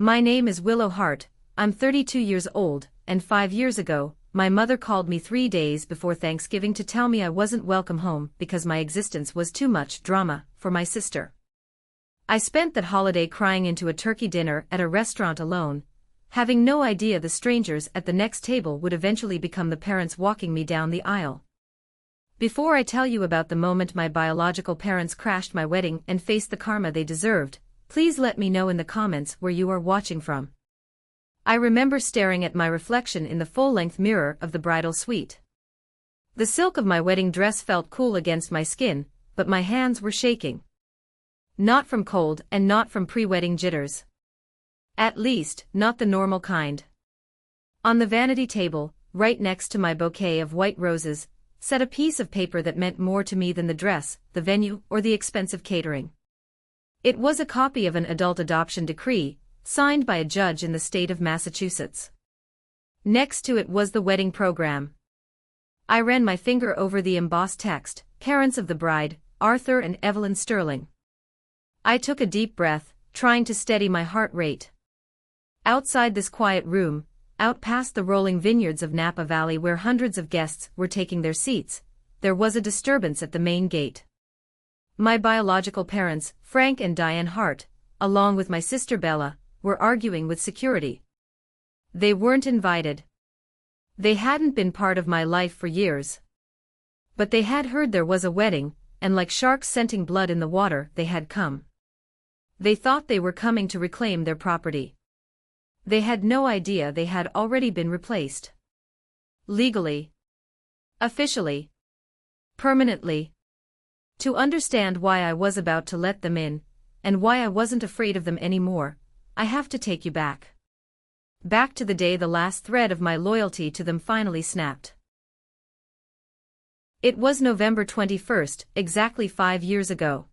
My name is Willow Hart, I'm 32 years old, and 5 years ago, my mother called me 3 days before Thanksgiving to tell me I wasn't welcome home because my existence was too much drama for my sister. I spent that holiday crying into a turkey dinner at a restaurant alone, having no idea the strangers at the next table would eventually become the parents walking me down the aisle. Before I tell you about the moment my biological parents crashed my wedding and faced the karma they deserved, please let me know in the comments where you are watching from. I remember staring at my reflection in the full-length mirror of the bridal suite. The silk of my wedding dress felt cool against my skin, but my hands were shaking. Not from cold and not from pre-wedding jitters. At least, not the normal kind. On the vanity table, right next to my bouquet of white roses, sat a piece of paper that meant more to me than the dress, the venue, or the expensive catering. It was a copy of an adult adoption decree, signed by a judge in the state of Massachusetts. Next to it was the wedding program. I ran my finger over the embossed text, parents of the bride, Arthur and Evelyn Sterling. I took a deep breath, trying to steady my heart rate. Outside this quiet room, out past the rolling vineyards of Napa Valley where hundreds of guests were taking their seats, there was a disturbance at the main gate. My biological parents, Frank and Diane Hart, along with my sister Bella, were arguing with security. They weren't invited. They hadn't been part of my life for years. But they had heard there was a wedding, and like sharks scenting blood in the water, they had come. They thought they were coming to reclaim their property. They had no idea they had already been replaced. Legally. Officially. Permanently. To understand why I was about to let them in, and why I wasn't afraid of them anymore, I have to take you back. Back to the day the last thread of my loyalty to them finally snapped. It was November 21st, exactly 5 years ago.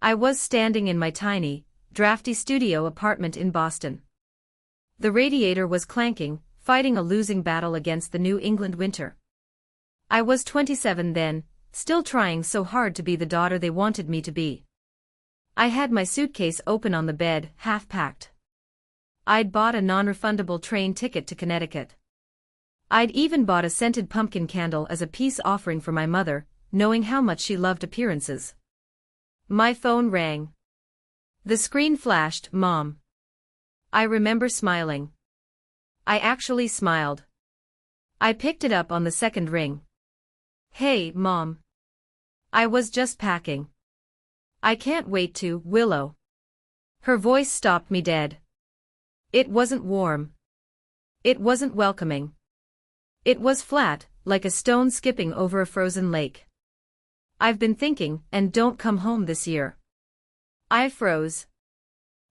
I was standing in my tiny, drafty studio apartment in Boston. The radiator was clanking, fighting a losing battle against the New England winter. I was 27 then, still trying so hard to be the daughter they wanted me to be. I had my suitcase open on the bed, half-packed. I'd bought a non-refundable train ticket to Connecticut. I'd even bought a scented pumpkin candle as a peace offering for my mother, knowing how much she loved appearances. My phone rang. The screen flashed, "Mom." I remember smiling. I actually smiled. I picked it up on the second ring. "Hey, Mom. I was just packing. I can't wait to, Willow." Her voice stopped me dead. It wasn't warm. It wasn't welcoming. It was flat, like a stone skipping over a frozen lake. "I've been thinking, and don't come home this year." I froze.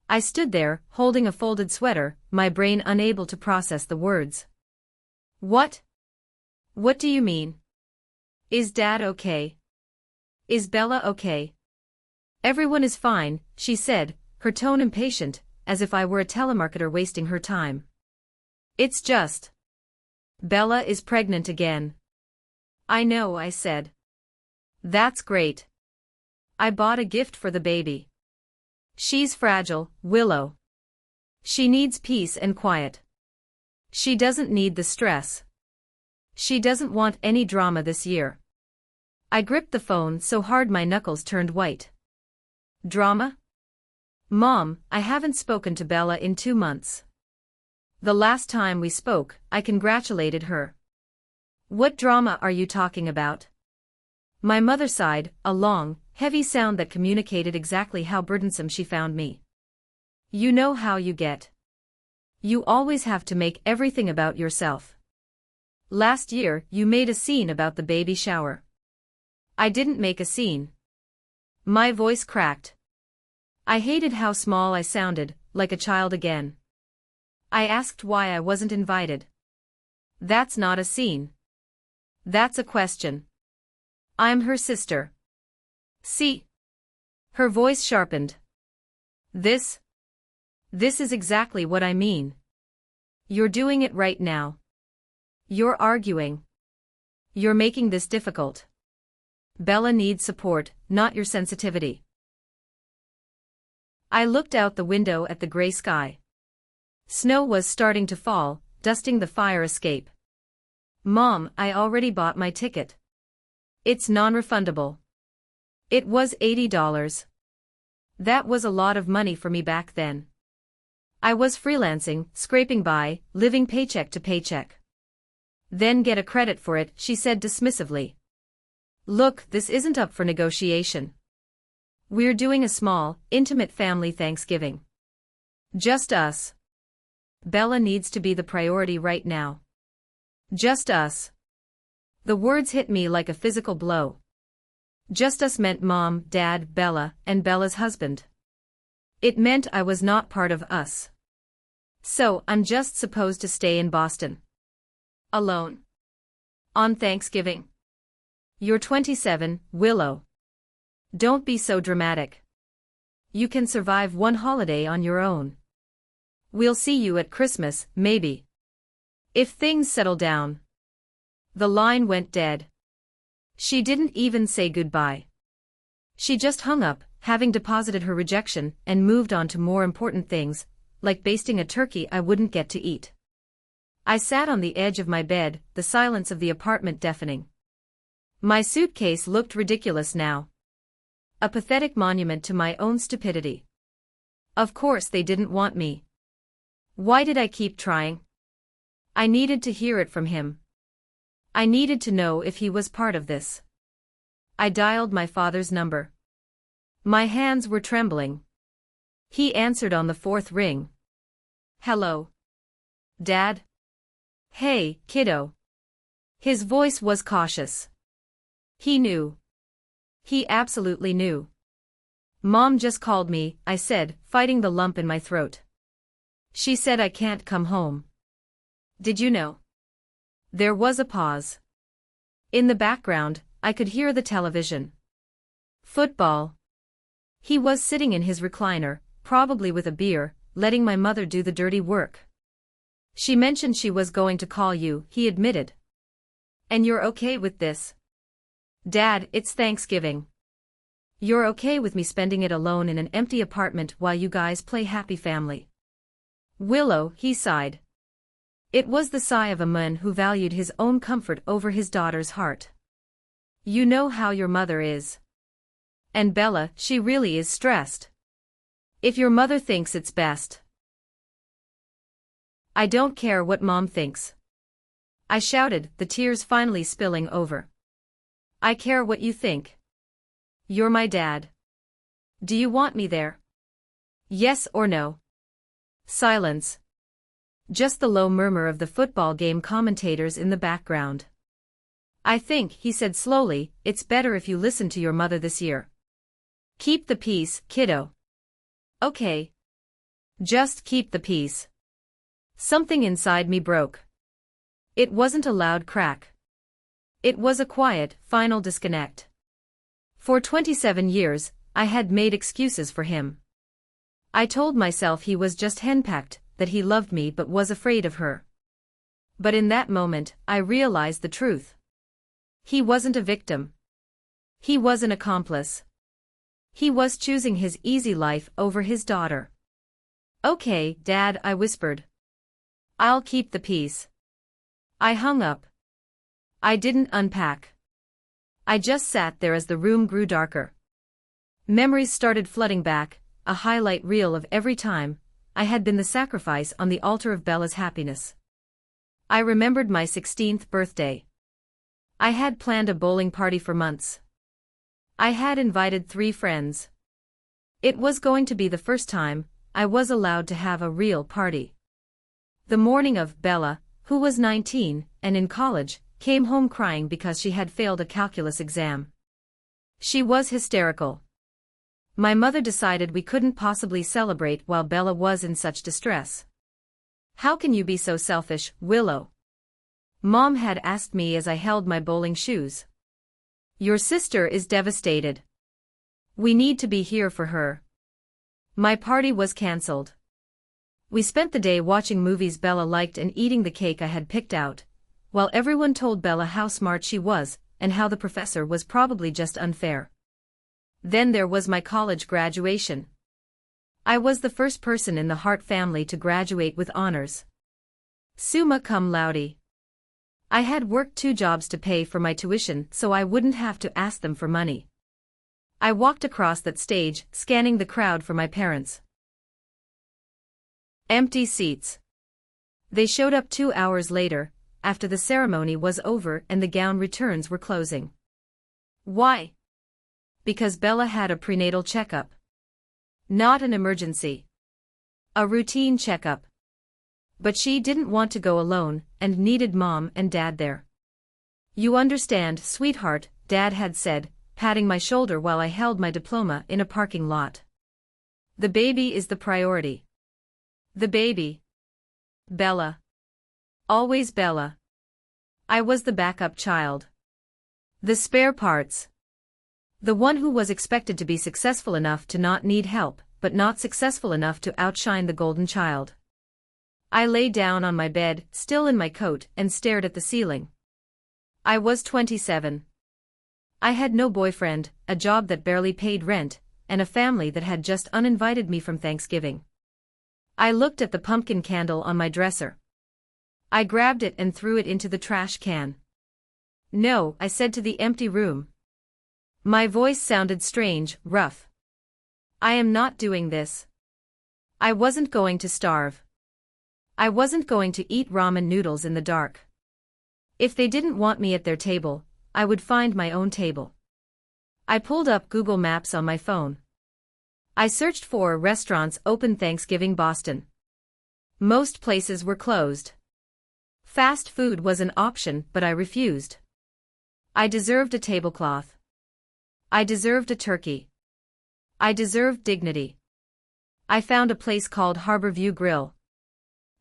I stood there, holding a folded sweater, my brain unable to process the words. "What? What do you mean? Is Dad okay? Is Bella okay?" "Everyone is fine," she said, her tone impatient, as if I were a telemarketer wasting her time. "It's just. Bella is pregnant again." "I know," I said. "That's great. I bought a gift for the baby. She's fragile, Willow. She needs peace and quiet. She doesn't need the stress. She doesn't want any drama this year." I gripped the phone so hard my knuckles turned white. "Drama? Mom, I haven't spoken to Bella in 2 months. The last time we spoke, I congratulated her." "What drama are you talking about?" My mother sighed, a long, heavy sound that communicated exactly how burdensome she found me. "You know how you get. You always have to make everything about yourself. Last year, you made a scene about the baby shower." "I didn't make a scene." My voice cracked. I hated how small I sounded, like a child again. I asked why I wasn't invited. "That's not a scene. That's a question. I'm her sister. See?" Her voice sharpened. This is exactly what I mean. You're doing it right now. You're arguing. You're making this difficult. Bella needs support, not your sensitivity." I looked out the window at the gray sky. Snow was starting to fall, dusting the fire escape. Mom, I already bought my ticket. It's non-refundable. It was $80. That was a lot of money for me back then. I was freelancing, scraping by, living paycheck to paycheck. Then get a credit for it, she said dismissively. Look, this isn't up for negotiation. We're doing a small, intimate family Thanksgiving. Just us. Bella needs to be the priority right now. Just us. The words hit me like a physical blow. Just us meant Mom, Dad, Bella, and Bella's husband. It meant I was not part of us. So, I'm just supposed to stay in Boston. Alone. On Thanksgiving. You're 27, Willow. Don't be so dramatic. You can survive one holiday on your own. We'll see you at Christmas, maybe. If things settle down. The line went dead. She didn't even say goodbye. She just hung up, having deposited her rejection, and moved on to more important things, like basting a turkey I wouldn't get to eat. I sat on the edge of my bed, the silence of the apartment deafening. My suitcase looked ridiculous now. A pathetic monument to my own stupidity. Of course they didn't want me. Why did I keep trying? I needed to hear it from him. I needed to know if he was part of this. I dialed my father's number. My hands were trembling. He answered on the fourth ring. Hello. Dad? Hey, kiddo. His voice was cautious. He knew. He absolutely knew. Mom just called me, I said, fighting the lump in my throat. She said I can't come home. Did you know? There was a pause. In the background, I could hear the television. Football. He was sitting in his recliner, probably with a beer, letting my mother do the dirty work. She mentioned she was going to call you, he admitted. And you're okay with this? Dad, it's Thanksgiving. You're okay with me spending it alone in an empty apartment while you guys play happy family? Willow, he sighed. It was the sigh of a man who valued his own comfort over his daughter's heart. You know how your mother is. And Bella, she really is stressed. If your mother thinks it's best. I don't care what Mom thinks. I shouted, the tears finally spilling over. I care what you think. You're my dad. Do you want me there? Yes or no? Silence. Just the low murmur of the football game commentators in the background. I think, he said slowly, it's better if you listen to your mother this year. Keep the peace, kiddo. Okay. Just keep the peace. Something inside me broke. It wasn't a loud crack. It was a quiet, final disconnect. For 27 years, I had made excuses for him. I told myself he was just henpecked, that he loved me but was afraid of her. But in that moment, I realized the truth. He wasn't a victim. He was an accomplice. He was choosing his easy life over his daughter. Okay, Dad, I whispered. I'll keep the peace. I hung up. I didn't unpack. I just sat there as the room grew darker. Memories started flooding back, a highlight reel of every time I had been the sacrifice on the altar of Bella's happiness. I remembered my 16th birthday. I had planned a bowling party for months. I had invited 3 friends. It was going to be the first time I was allowed to have a real party. The morning of, Bella, who was 19 and in college, came home crying because she had failed a calculus exam. She was hysterical. My mother decided we couldn't possibly celebrate while Bella was in such distress. How can you be so selfish, Willow? Mom had asked me as I held my bowling shoes. Your sister is devastated. We need to be here for her. My party was cancelled. We spent the day watching movies Bella liked and eating the cake I had picked out, while everyone told Bella how smart she was and how the professor was probably just unfair. Then there was my college graduation. I was the first person in the Hart family to graduate with honors. Summa cum laude. I had worked 2 jobs to pay for my tuition so I wouldn't have to ask them for money. I walked across that stage, scanning the crowd for my parents. Empty seats. They showed up 2 hours later, after the ceremony was over and the gown returns were closing. Why? Because Bella had a prenatal checkup. Not an emergency. A routine checkup. But she didn't want to go alone and needed Mom and Dad there. You understand, sweetheart, Dad had said, patting my shoulder while I held my diploma in a parking lot. The baby is the priority. The baby. Bella. Always Bella. I was the backup child. The spare parts. The one who was expected to be successful enough to not need help, but not successful enough to outshine the golden child. I lay down on my bed, still in my coat, and stared at the ceiling. I was 27. I had no boyfriend, a job that barely paid rent, and a family that had just uninvited me from Thanksgiving. I looked at the pumpkin candle on my dresser. I grabbed it and threw it into the trash can. No, I said to the empty room. My voice sounded strange, rough. I am not doing this. I wasn't going to starve. I wasn't going to eat ramen noodles in the dark. If they didn't want me at their table, I would find my own table. I pulled up Google Maps on my phone. I searched for restaurants open Thanksgiving Boston. Most places were closed. Fast food was an option, but I refused. I deserved a tablecloth. I deserved a turkey. I deserved dignity. I found a place called Harborview Grill.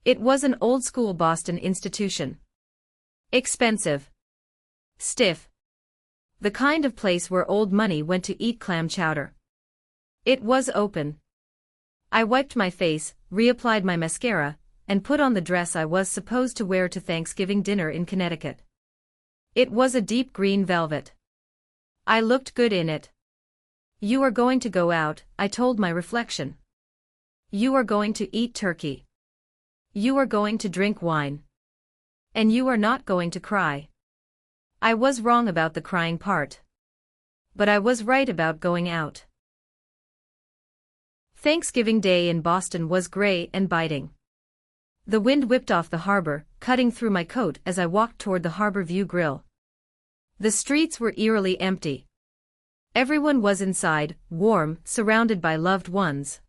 It was an old-school Boston institution. Expensive. Stiff. The kind of place where old money went to eat clam chowder. It was open. I wiped my face, reapplied my mascara, and put on the dress I was supposed to wear to Thanksgiving dinner in Connecticut. It was a deep green velvet. I looked good in it. You are going to go out, I told my reflection. You are going to eat turkey. You are going to drink wine. And you are not going to cry. I was wrong about the crying part. But I was right about going out. Thanksgiving Day in Boston was gray and biting. The wind whipped off the harbor, cutting through my coat as I walked toward the Harborview Grill. The streets were eerily empty. Everyone was inside, warm, surrounded by loved ones.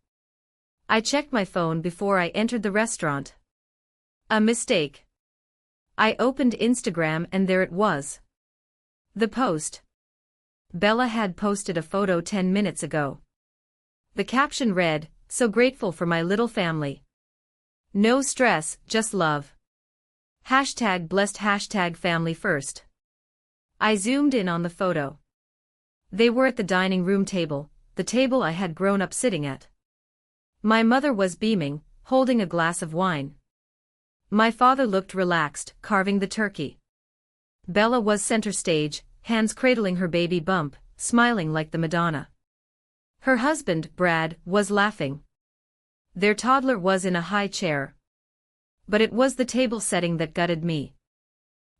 I checked my phone before I entered the restaurant. A mistake. I opened Instagram and there it was. The post. Bella had posted a photo 10 minutes ago. The caption read, "So grateful for my little family. No stress, just love. #blessed #family first." I zoomed in on the photo. They were at the dining room table, the table I had grown up sitting at. My mother was beaming, holding a glass of wine. My father looked relaxed, carving the turkey. Bella was center stage, hands cradling her baby bump, smiling like the Madonna. Her husband, Brad, was laughing. Their toddler was in a high chair. But it was the table setting that gutted me.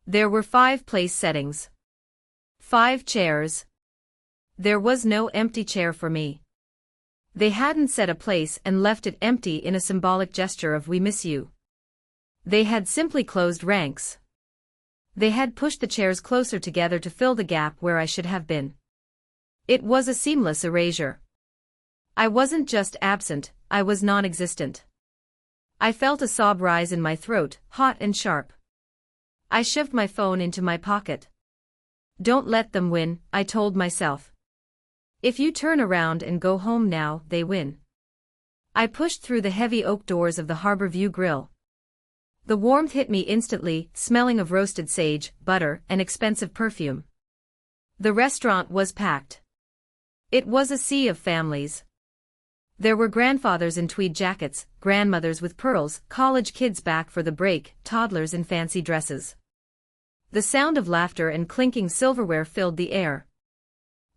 There were 5 place settings. 5 chairs. There was no empty chair for me. They hadn't set a place and left it empty in a symbolic gesture of "we miss you." They had simply closed ranks. They had pushed the chairs closer together to fill the gap where I should have been. It was a seamless erasure. I wasn't just absent, I was non-existent. I felt a sob rise in my throat, hot and sharp. I shoved my phone into my pocket. Don't let them win, I told myself. If you turn around and go home now, they win. I pushed through the heavy oak doors of the Harborview Grill. The warmth hit me instantly, smelling of roasted sage, butter, and expensive perfume. The restaurant was packed. It was a sea of families. There were grandfathers in tweed jackets, grandmothers with pearls, college kids back for the break, toddlers in fancy dresses. The sound of laughter and clinking silverware filled the air.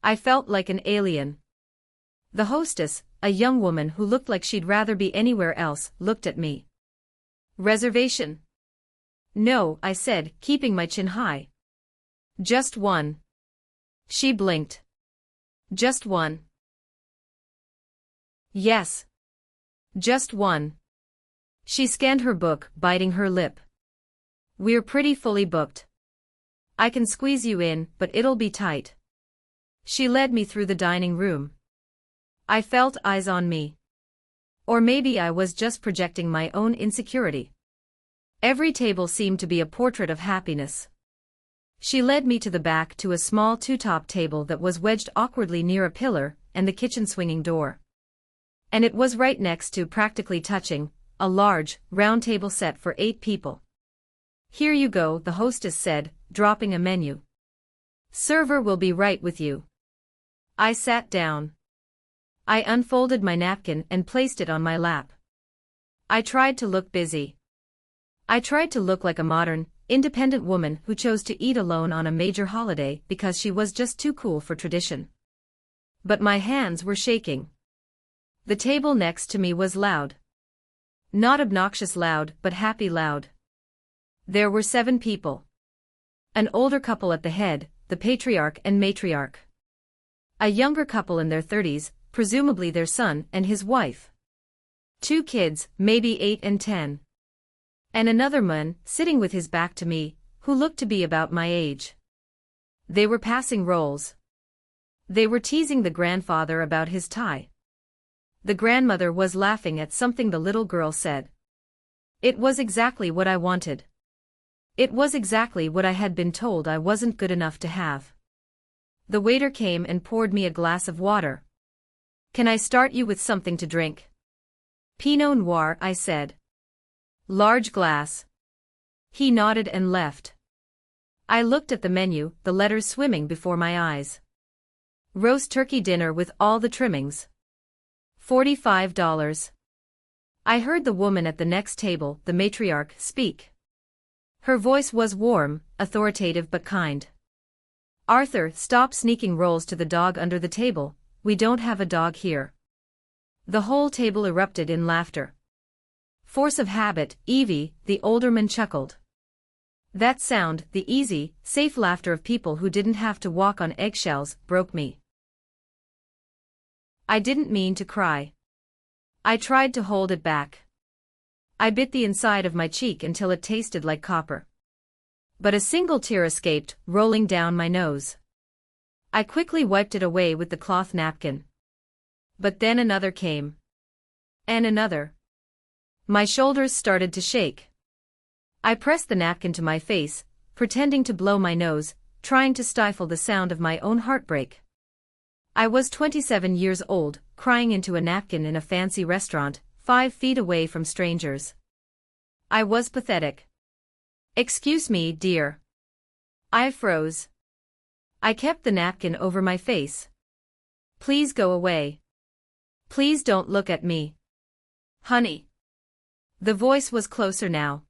I felt like an alien. The hostess, a young woman who looked like she'd rather be anywhere else, looked at me. Reservation? No, I said, keeping my chin high. Just one. She blinked. Just one. Yes. Just one. She scanned her book, biting her lip. We're pretty fully booked. I can squeeze you in, but it'll be tight. She led me through the dining room. I felt eyes on me. Or maybe I was just projecting my own insecurity. Every table seemed to be a portrait of happiness. She led me to the back to a small two-top table that was wedged awkwardly near a pillar and the kitchen swinging door. And it was right next to, practically touching, a large, round table set for 8 people. Here you go, the hostess said, dropping a menu. Server will be right with you. I sat down. I unfolded my napkin and placed it on my lap. I tried to look busy. I tried to look like a modern, independent woman who chose to eat alone on a major holiday because she was just too cool for tradition. But my hands were shaking. The table next to me was loud. Not obnoxious loud, but happy loud. There were 7 people. An older couple at the head, the patriarch and matriarch. A younger couple in their 30s, presumably their son and his wife. 2 kids, maybe 8 and 10. And another man, sitting with his back to me, who looked to be about my age. They were passing roles. They were teasing the grandfather about his tie. The grandmother was laughing at something the little girl said. It was exactly what I wanted. It was exactly what I had been told I wasn't good enough to have. The waiter came and poured me a glass of water. Can I start you with something to drink? Pinot Noir, I said. Large glass. He nodded and left. I looked at the menu, the letters swimming before my eyes. Roast turkey dinner with all the trimmings. $45. I heard the woman at the next table, the matriarch, speak. Her voice was warm, authoritative but kind. Arthur, stop sneaking rolls to the dog under the table, we don't have a dog here. The whole table erupted in laughter. Force of habit, Evie, the older man chuckled. That sound, the easy, safe laughter of people who didn't have to walk on eggshells, broke me. I didn't mean to cry. I tried to hold it back. I bit the inside of my cheek until it tasted like copper. But a single tear escaped, rolling down my nose. I quickly wiped it away with the cloth napkin. But then another came. And another. My shoulders started to shake. I pressed the napkin to my face, pretending to blow my nose, trying to stifle the sound of my own heartbreak. I was 27 years old, crying into a napkin in a fancy restaurant, 5 feet away from strangers. I was pathetic. Excuse me, dear. I froze. I kept the napkin over my face. Please go away. Please don't look at me. Honey. The voice was closer now.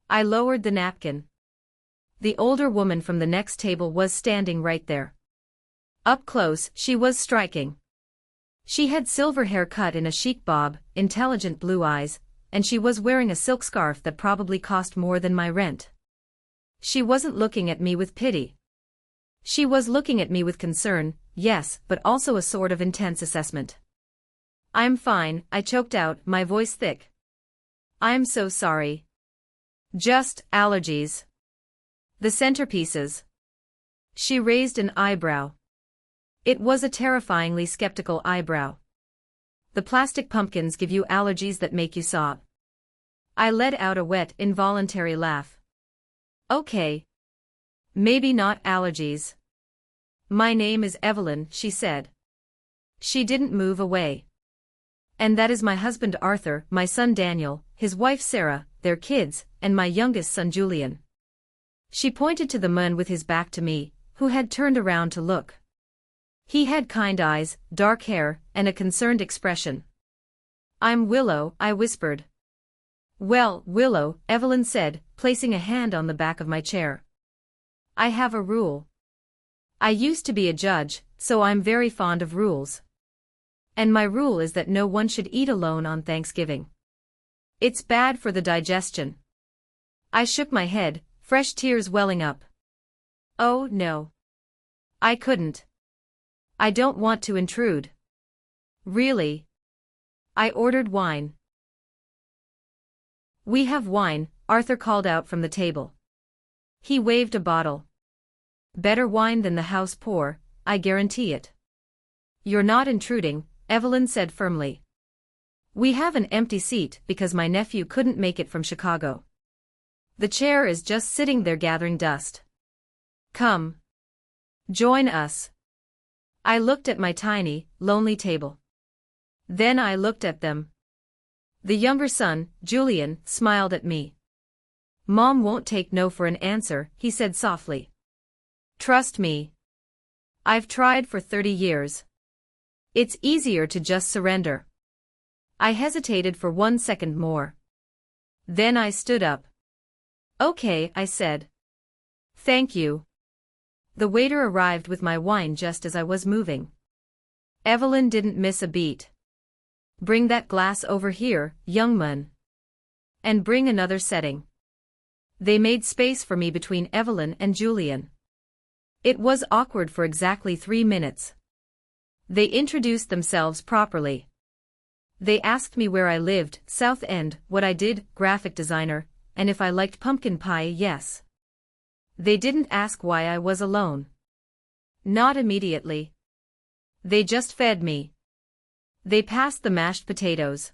I lowered the napkin. The older woman from the next table was standing right there. Up close, she was striking. She had silver hair cut in a chic bob, intelligent blue eyes, and she was wearing a silk scarf that probably cost more than my rent. She wasn't looking at me with pity. She was looking at me with concern, yes, but also a sort of intense assessment. I'm fine, I choked out, my voice thick. I'm so sorry. Just allergies. The centerpieces. She raised an eyebrow. It was a terrifyingly skeptical eyebrow. The plastic pumpkins give you allergies that make you sob. I let out a wet, involuntary laugh. Okay. Maybe not allergies. My name is Evelyn, she said. She didn't move away. And that is my husband Arthur, my son Daniel, his wife Sarah, their kids, and my youngest son Julian. She pointed to the man with his back to me, who had turned around to look. He had kind eyes, dark hair, and a concerned expression. I'm Willow, I whispered. Well, Willow, Evelyn said, placing a hand on the back of my chair. I have a rule. I used to be a judge, so I'm very fond of rules. And my rule is that no one should eat alone on Thanksgiving. It's bad for the digestion. I shook my head, fresh tears welling up. Oh, no. I couldn't. I don't want to intrude. Really? I ordered wine. We have wine, Arthur called out from the table. He waved a bottle. Better wine than the house poor, I guarantee it. You're not intruding, Evelyn said firmly. We have an empty seat because my nephew couldn't make it from Chicago. The chair is just sitting there gathering dust. Come. Join us. I looked at my tiny, lonely table. Then I looked at them. The younger son, Julian, smiled at me. Mom won't take no for an answer, he said softly. Trust me. I've tried for 30 years. It's easier to just surrender. I hesitated for 1 second more. Then I stood up. Okay, I said. Thank you. The waiter arrived with my wine just as I was moving. Evelyn didn't miss a beat. Bring that glass over here, young man. And bring another setting. They made space for me between Evelyn and Julian. It was awkward for exactly 3 minutes. They introduced themselves properly. They asked me where I lived, South End, what I did, graphic designer, and if I liked pumpkin pie, yes. They didn't ask why I was alone. Not immediately. They just fed me. They passed the mashed potatoes.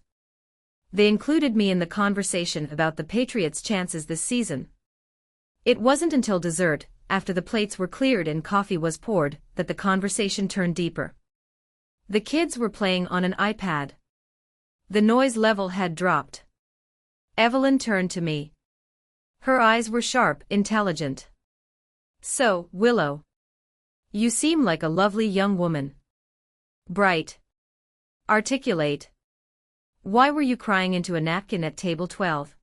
They included me in the conversation about the Patriots' chances this season. It wasn't until dessert, after the plates were cleared and coffee was poured, that the conversation turned deeper. The kids were playing on an iPad. The noise level had dropped. Evelyn turned to me. Her eyes were sharp, intelligent. So, Willow. You seem like a lovely young woman. Bright. Articulate. Why were you crying into a napkin at table 12?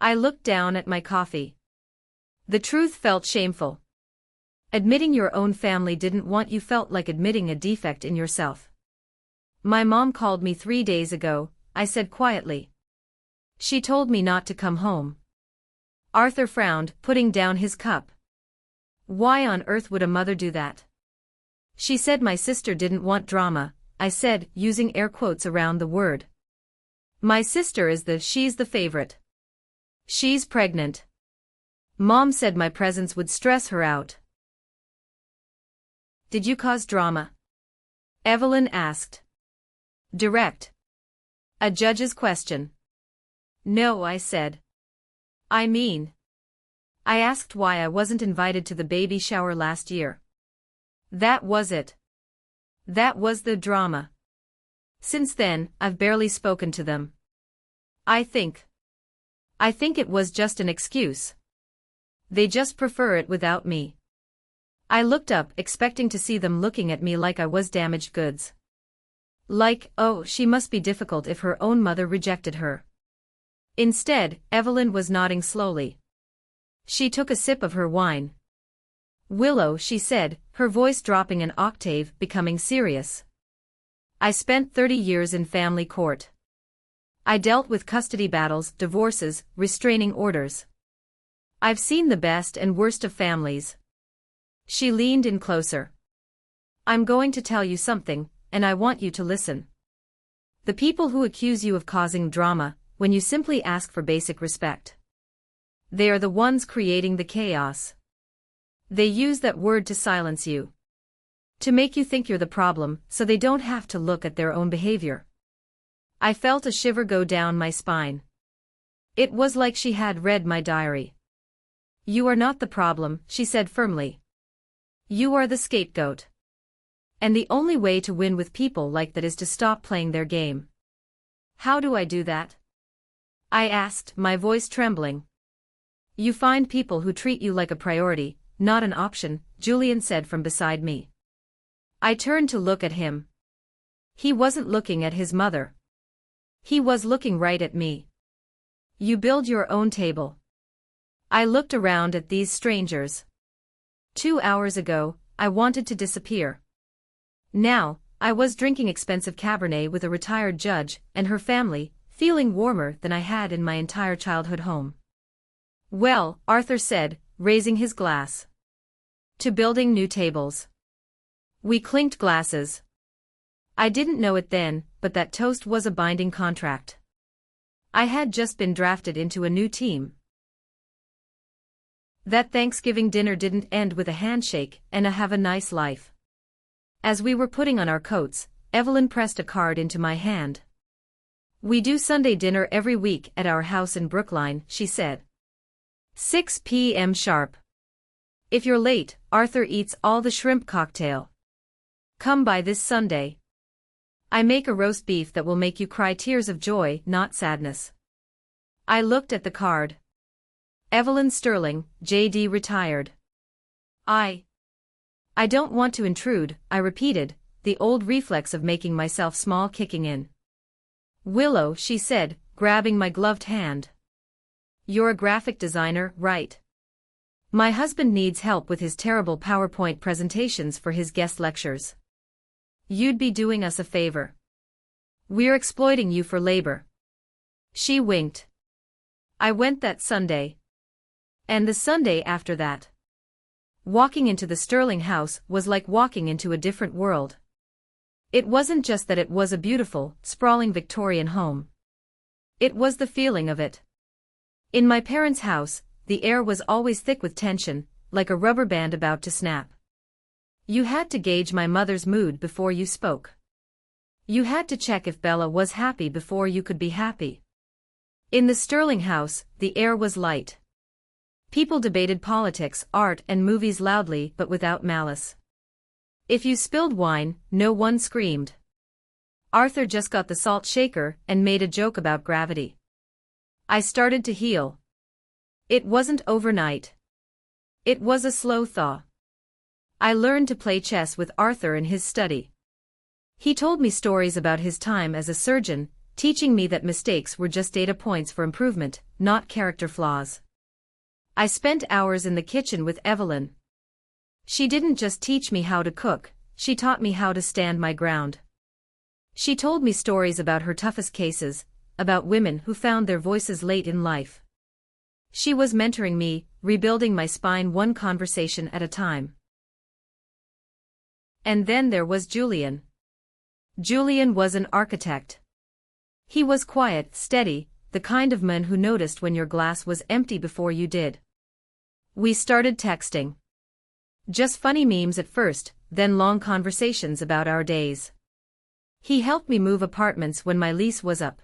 I looked down at my coffee. The truth felt shameful. Admitting your own family didn't want you felt like admitting a defect in yourself. My mom called me 3 days ago, I said quietly. She told me not to come home. Arthur frowned, putting down his cup. Why on earth would a mother do that? She said my sister didn't want drama, I said, using air quotes around the word. My sister is she's the favorite. She's pregnant. Mom said my presence would stress her out. Did you cause drama? Evelyn asked. Direct. A judge's question. No, I said. I mean. I asked why I wasn't invited to the baby shower last year. That was it. That was the drama. Since then, I've barely spoken to them. I think it was just an excuse. They just prefer it without me. I looked up, expecting to see them looking at me like I was damaged goods. Like, oh, she must be difficult if her own mother rejected her. Instead, Evelyn was nodding slowly. She took a sip of her wine. Willow, she said, her voice dropping an octave, becoming serious. I spent 30 years in family court. I dealt with custody battles, divorces, restraining orders. I've seen the best and worst of families. She leaned in closer. I'm going to tell you something, and I want you to listen. The people who accuse you of causing drama, when you simply ask for basic respect. They are the ones creating the chaos. They use that word to silence you. To make you think you're the problem, so they don't have to look at their own behavior. I felt a shiver go down my spine. It was like she had read my diary. You are not the problem, she said firmly. You are the scapegoat. And the only way to win with people like that is to stop playing their game. How do I do that? I asked, my voice trembling. You find people who treat you like a priority, not an option, Julian said from beside me. I turned to look at him. He wasn't looking at his mother. He was looking right at me. You build your own table. I looked around at these strangers. 2 hours ago, I wanted to disappear. Now, I was drinking expensive Cabernet with a retired judge and her family, feeling warmer than I had in my entire childhood home. Well, Arthur said, raising his glass. To building new tables. We clinked glasses. I didn't know it then, but that toast was a binding contract. I had just been drafted into a new team. That Thanksgiving dinner didn't end with a handshake and a have a nice life. As we were putting on our coats, Evelyn pressed a card into my hand. We do Sunday dinner every week at our house in Brookline, she said. 6 p.m. sharp. If you're late, Arthur eats all the shrimp cocktail. Come by this Sunday. I make a roast beef that will make you cry tears of joy, not sadness. I looked at the card. Evelyn Sterling, J.D. retired. I don't want to intrude, I repeated, the old reflex of making myself small kicking in. Willow, she said, grabbing my gloved hand. You're a graphic designer, right? My husband needs help with his terrible PowerPoint presentations for his guest lectures. You'd be doing us a favor. We're exploiting you for labor. She winked. I went that Sunday. And the Sunday after that. Walking into the Sterling house was like walking into a different world. It wasn't just that it was a beautiful, sprawling Victorian home. It was the feeling of it. In my parents' house, the air was always thick with tension, like a rubber band about to snap. You had to gauge my mother's mood before you spoke. You had to check if Bella was happy before you could be happy. In the Sterling house, the air was light. People debated politics, art, and movies loudly but without malice. If you spilled wine, no one screamed. Arthur just got the salt shaker and made a joke about gravity. I started to heal. It wasn't overnight. It was a slow thaw. I learned to play chess with Arthur in his study. He told me stories about his time as a surgeon, teaching me that mistakes were just data points for improvement, not character flaws. I spent hours in the kitchen with Evelyn. She didn't just teach me how to cook, she taught me how to stand my ground. She told me stories about her toughest cases, about women who found their voices late in life. She was mentoring me, rebuilding my spine one conversation at a time. And then there was Julian. Julian was an architect. He was quiet, steady, the kind of man who noticed when your glass was empty before you did. We started texting. Just funny memes at first, then long conversations about our days. He helped me move apartments when my lease was up.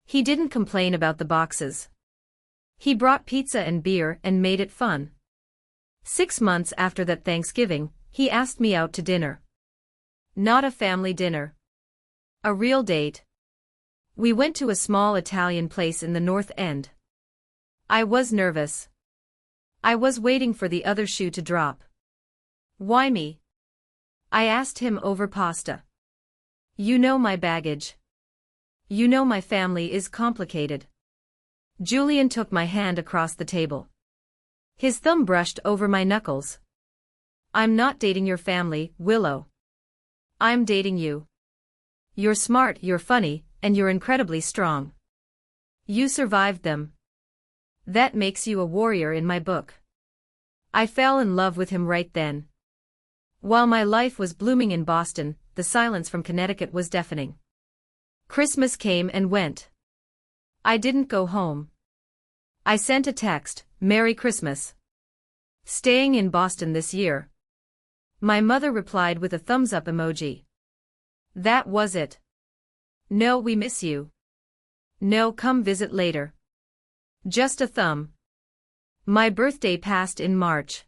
He didn't complain about the boxes. He brought pizza and beer and made it fun. 6 months after that Thanksgiving, he asked me out to dinner. Not a family dinner. A real date. We went to a small Italian place in the North End. I was nervous. I was waiting for the other shoe to drop. Why me? I asked him over pasta. You know my baggage. You know my family is complicated. Julian took my hand across the table. His thumb brushed over my knuckles. I'm not dating your family, Willow. I'm dating you. You're smart, you're funny, and you're incredibly strong. You survived them. That makes you a warrior in my book. I fell in love with him right then. While my life was blooming in Boston, the silence from Connecticut was deafening. Christmas came and went. I didn't go home. I sent a text, Merry Christmas. Staying in Boston this year. My mother replied with a thumbs up emoji. That was it. No, we miss you. No, come visit later. Just a thumb. My birthday passed in March.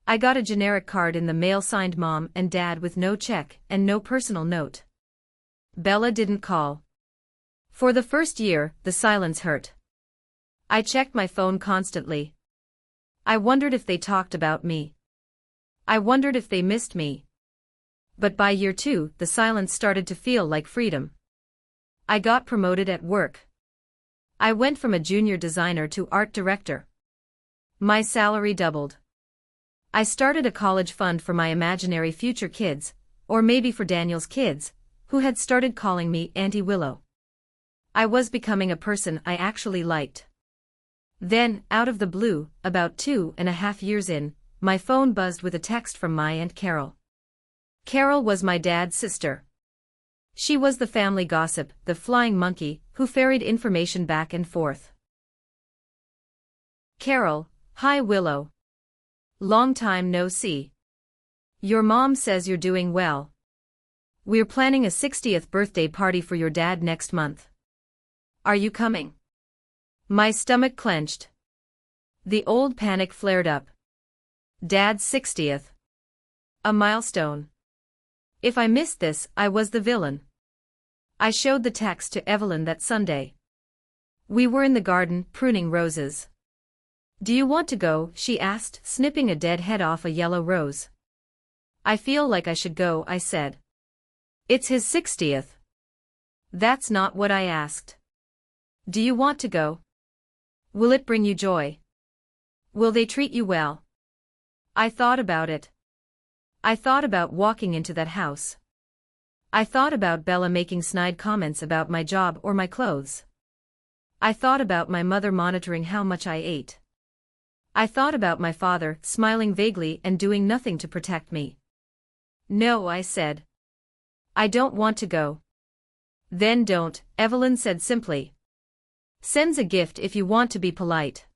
I got a generic card in the mail signed Mom and Dad with no check and no personal note. Bella didn't call. For the first year, the silence hurt. I checked my phone constantly. I wondered if they talked about me. I wondered if they missed me. But by year 2, the silence started to feel like freedom. I got promoted at work. I went from a junior designer to art director. My salary doubled. I started a college fund for my imaginary future kids, or maybe for Daniel's kids, who had started calling me Auntie Willow. I was becoming a person I actually liked. Then, out of the blue, about 2.5 years in, my phone buzzed with a text from my Aunt Carol. Carol was my dad's sister. She was the family gossip, the flying monkey, who ferried information back and forth. Carol, hi Willow. Long time no see. Your mom says you're doing well. We're planning a 60th birthday party for your dad next month. Are you coming? My stomach clenched. The old panic flared up. Dad's 60th. A milestone. If I missed this, I was the villain. I showed the text to Evelyn that Sunday. We were in the garden, pruning roses. Do you want to go? She asked, snipping a dead head off a yellow rose. I feel like I should go, I said. It's his 60th. That's not what I asked. Do you want to go? Will it bring you joy? Will they treat you well? I thought about it. I thought about walking into that house. I thought about Bella making snide comments about my job or my clothes. I thought about my mother monitoring how much I ate. I thought about my father smiling vaguely and doing nothing to protect me. No, I said. I don't want to go. Then don't, Evelyn said simply. Sends a gift if you want to be polite.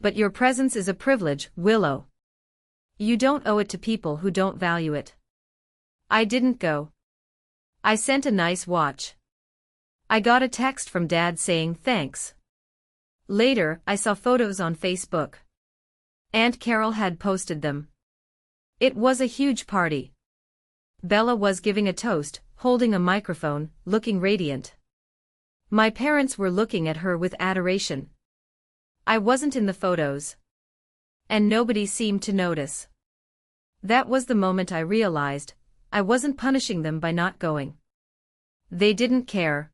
But your presence is a privilege, Willow. You don't owe it to people who don't value it. I didn't go. I sent a nice watch. I got a text from Dad saying thanks. Later, I saw photos on Facebook. Aunt Carol had posted them. It was a huge party. Bella was giving a toast, holding a microphone, looking radiant. My parents were looking at her with adoration. I wasn't in the photos. And nobody seemed to notice. That was the moment I realized, I wasn't punishing them by not going. They didn't care.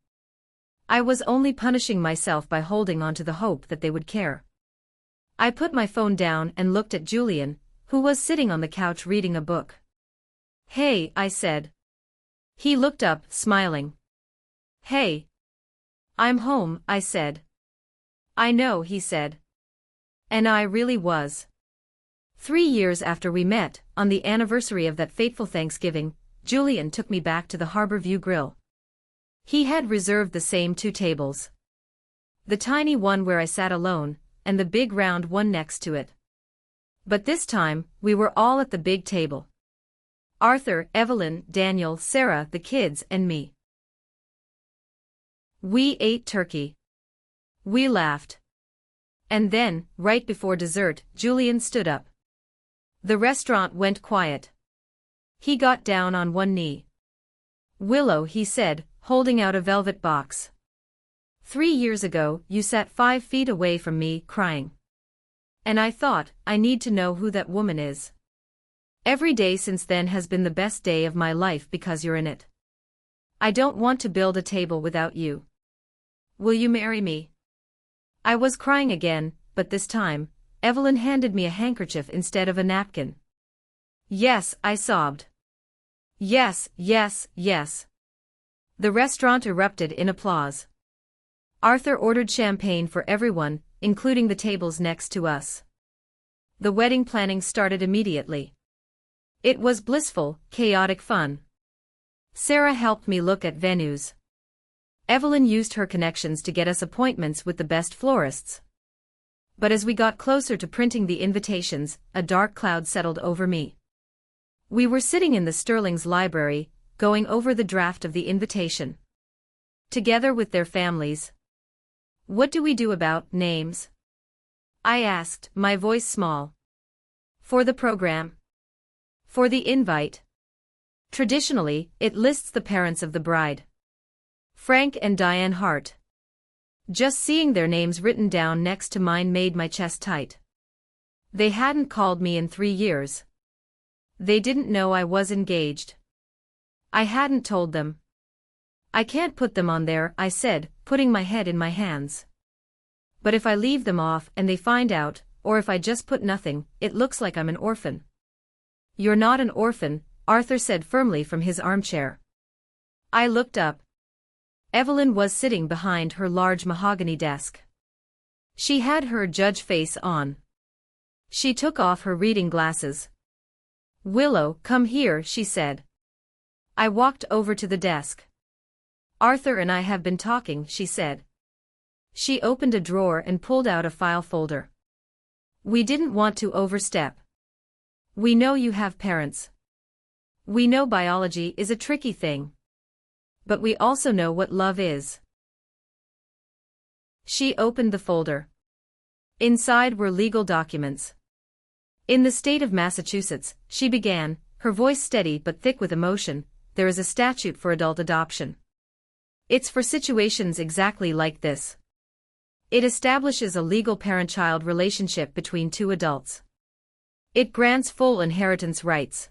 I was only punishing myself by holding on to the hope that they would care. I put my phone down and looked at Julian, who was sitting on the couch reading a book. Hey, I said. He looked up, smiling. Hey. I'm home, I said. I know, he said. And I really was. 3 years after we met, on the anniversary of that fateful Thanksgiving, Julian took me back to the Harbor View Grill. He had reserved the same 2 tables. The tiny one where I sat alone, and the big round one next to it. But this time, we were all at the big table. Arthur, Evelyn, Daniel, Sarah, the kids, and me. We ate turkey. We laughed. And then, right before dessert, Julian stood up. The restaurant went quiet. He got down on one knee. Willow, he said, holding out a velvet box. 3 years ago, you sat 5 feet away from me, crying. And I thought, I need to know who that woman is. Every day since then has been the best day of my life because you're in it. I don't want to build a table without you. Will you marry me? I was crying again, but this time, Evelyn handed me a handkerchief instead of a napkin. Yes, I sobbed. Yes, yes, yes. The restaurant erupted in applause. Arthur ordered champagne for everyone, including the tables next to us. The wedding planning started immediately. It was blissful, chaotic fun. Sarah helped me look at venues. Evelyn used her connections to get us appointments with the best florists. But as we got closer to printing the invitations, a dark cloud settled over me. We were sitting in the Sterling's library, going over the draft of the invitation. Together with their families. What do we do about names? I asked, my voice small. For the program? For the invite? Traditionally, it lists the parents of the bride. Frank and Diane Hart. Just seeing their names written down next to mine made my chest tight. They hadn't called me in 3 years. They didn't know I was engaged. I hadn't told them. I can't put them on there, I said, putting my head in my hands. But if I leave them off and they find out, or if I just put nothing, it looks like I'm an orphan. You're not an orphan, Arthur said firmly from his armchair. I looked up. Evelyn was sitting behind her large mahogany desk. She had her judge face on. She took off her reading glasses. Willow, come here, she said. I walked over to the desk. Arthur and I have been talking, she said. She opened a drawer and pulled out a file folder. We didn't want to overstep. We know you have parents. We know biology is a tricky thing. But we also know what love is. She opened the folder. Inside were legal documents. In the state of Massachusetts, she began, her voice steady but thick with emotion, there is a statute for adult adoption. It's for situations exactly like this. It establishes a legal parent-child relationship between two adults. It grants full inheritance rights.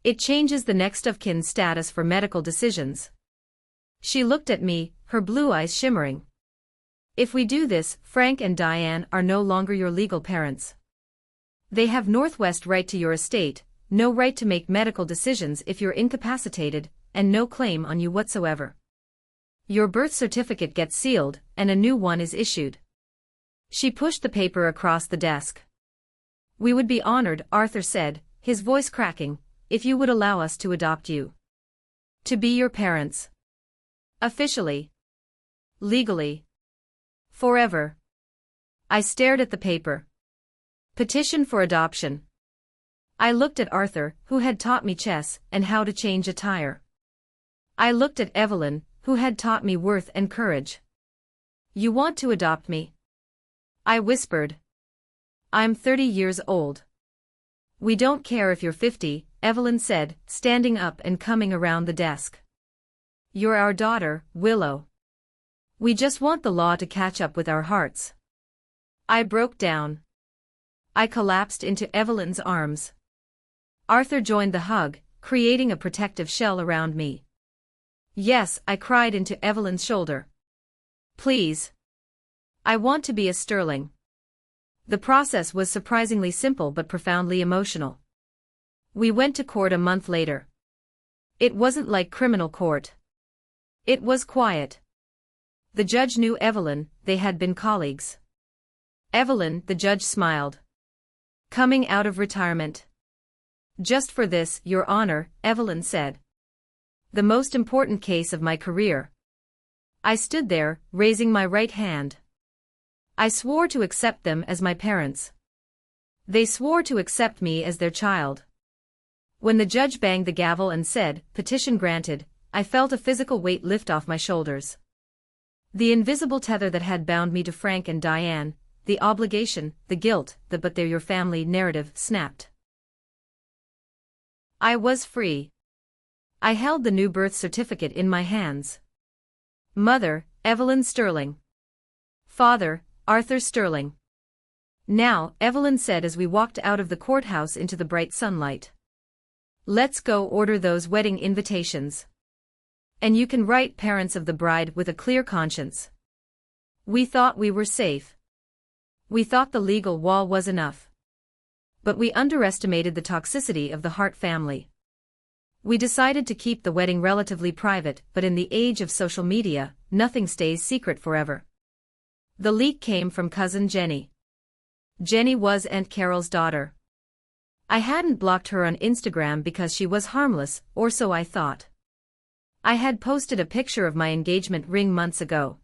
It changes the next of kin status for medical decisions. She looked at me, her blue eyes shimmering. If we do this, Frank and Diane are no longer your legal parents. They have Northwest right to your estate, no right to make medical decisions if you're incapacitated, and no claim on you whatsoever. Your birth certificate gets sealed, and a new one is issued. She pushed the paper across the desk. We would be honored, Arthur said, his voice cracking, if you would allow us to adopt you. To be your parents. Officially. Legally. Forever. I stared at the paper. Petition for adoption. I looked at Arthur, who had taught me chess and how to change a tire. I looked at Evelyn, who had taught me worth and courage. You want to adopt me? I whispered. I'm 30 years old. We don't care if you're 50, Evelyn said, standing up and coming around the desk. You're our daughter, Willow. We just want the law to catch up with our hearts. I broke down. I collapsed into Evelyn's arms. Arthur joined the hug, creating a protective shell around me. Yes, I cried into Evelyn's shoulder. Please. I want to be a Sterling. The process was surprisingly simple but profoundly emotional. We went to court a month later. It wasn't like criminal court. It was quiet. The judge knew Evelyn, they had been colleagues. Evelyn, the judge smiled. Coming out of retirement. Just for this, Your Honor, Evelyn said. The most important case of my career. I stood there, raising my right hand. I swore to accept them as my parents. They swore to accept me as their child. When the judge banged the gavel and said, petition granted, I felt a physical weight lift off my shoulders. The invisible tether that had bound me to Frank and Diane, the obligation, the guilt, the but they're your family narrative, snapped. I was free. I held the new birth certificate in my hands. Mother, Evelyn Sterling. Father, Arthur Sterling. Now, Evelyn said as we walked out of the courthouse into the bright sunlight. Let's go order those wedding invitations. And you can write parents of the bride with a clear conscience. We thought we were safe. We thought the legal wall was enough. But we underestimated the toxicity of the Hart family. We decided to keep the wedding relatively private, but in the age of social media, nothing stays secret forever. The leak came from cousin Jenny. Jenny was Aunt Carol's daughter. I hadn't blocked her on Instagram because she was harmless, or so I thought. I had posted a picture of my engagement ring months ago.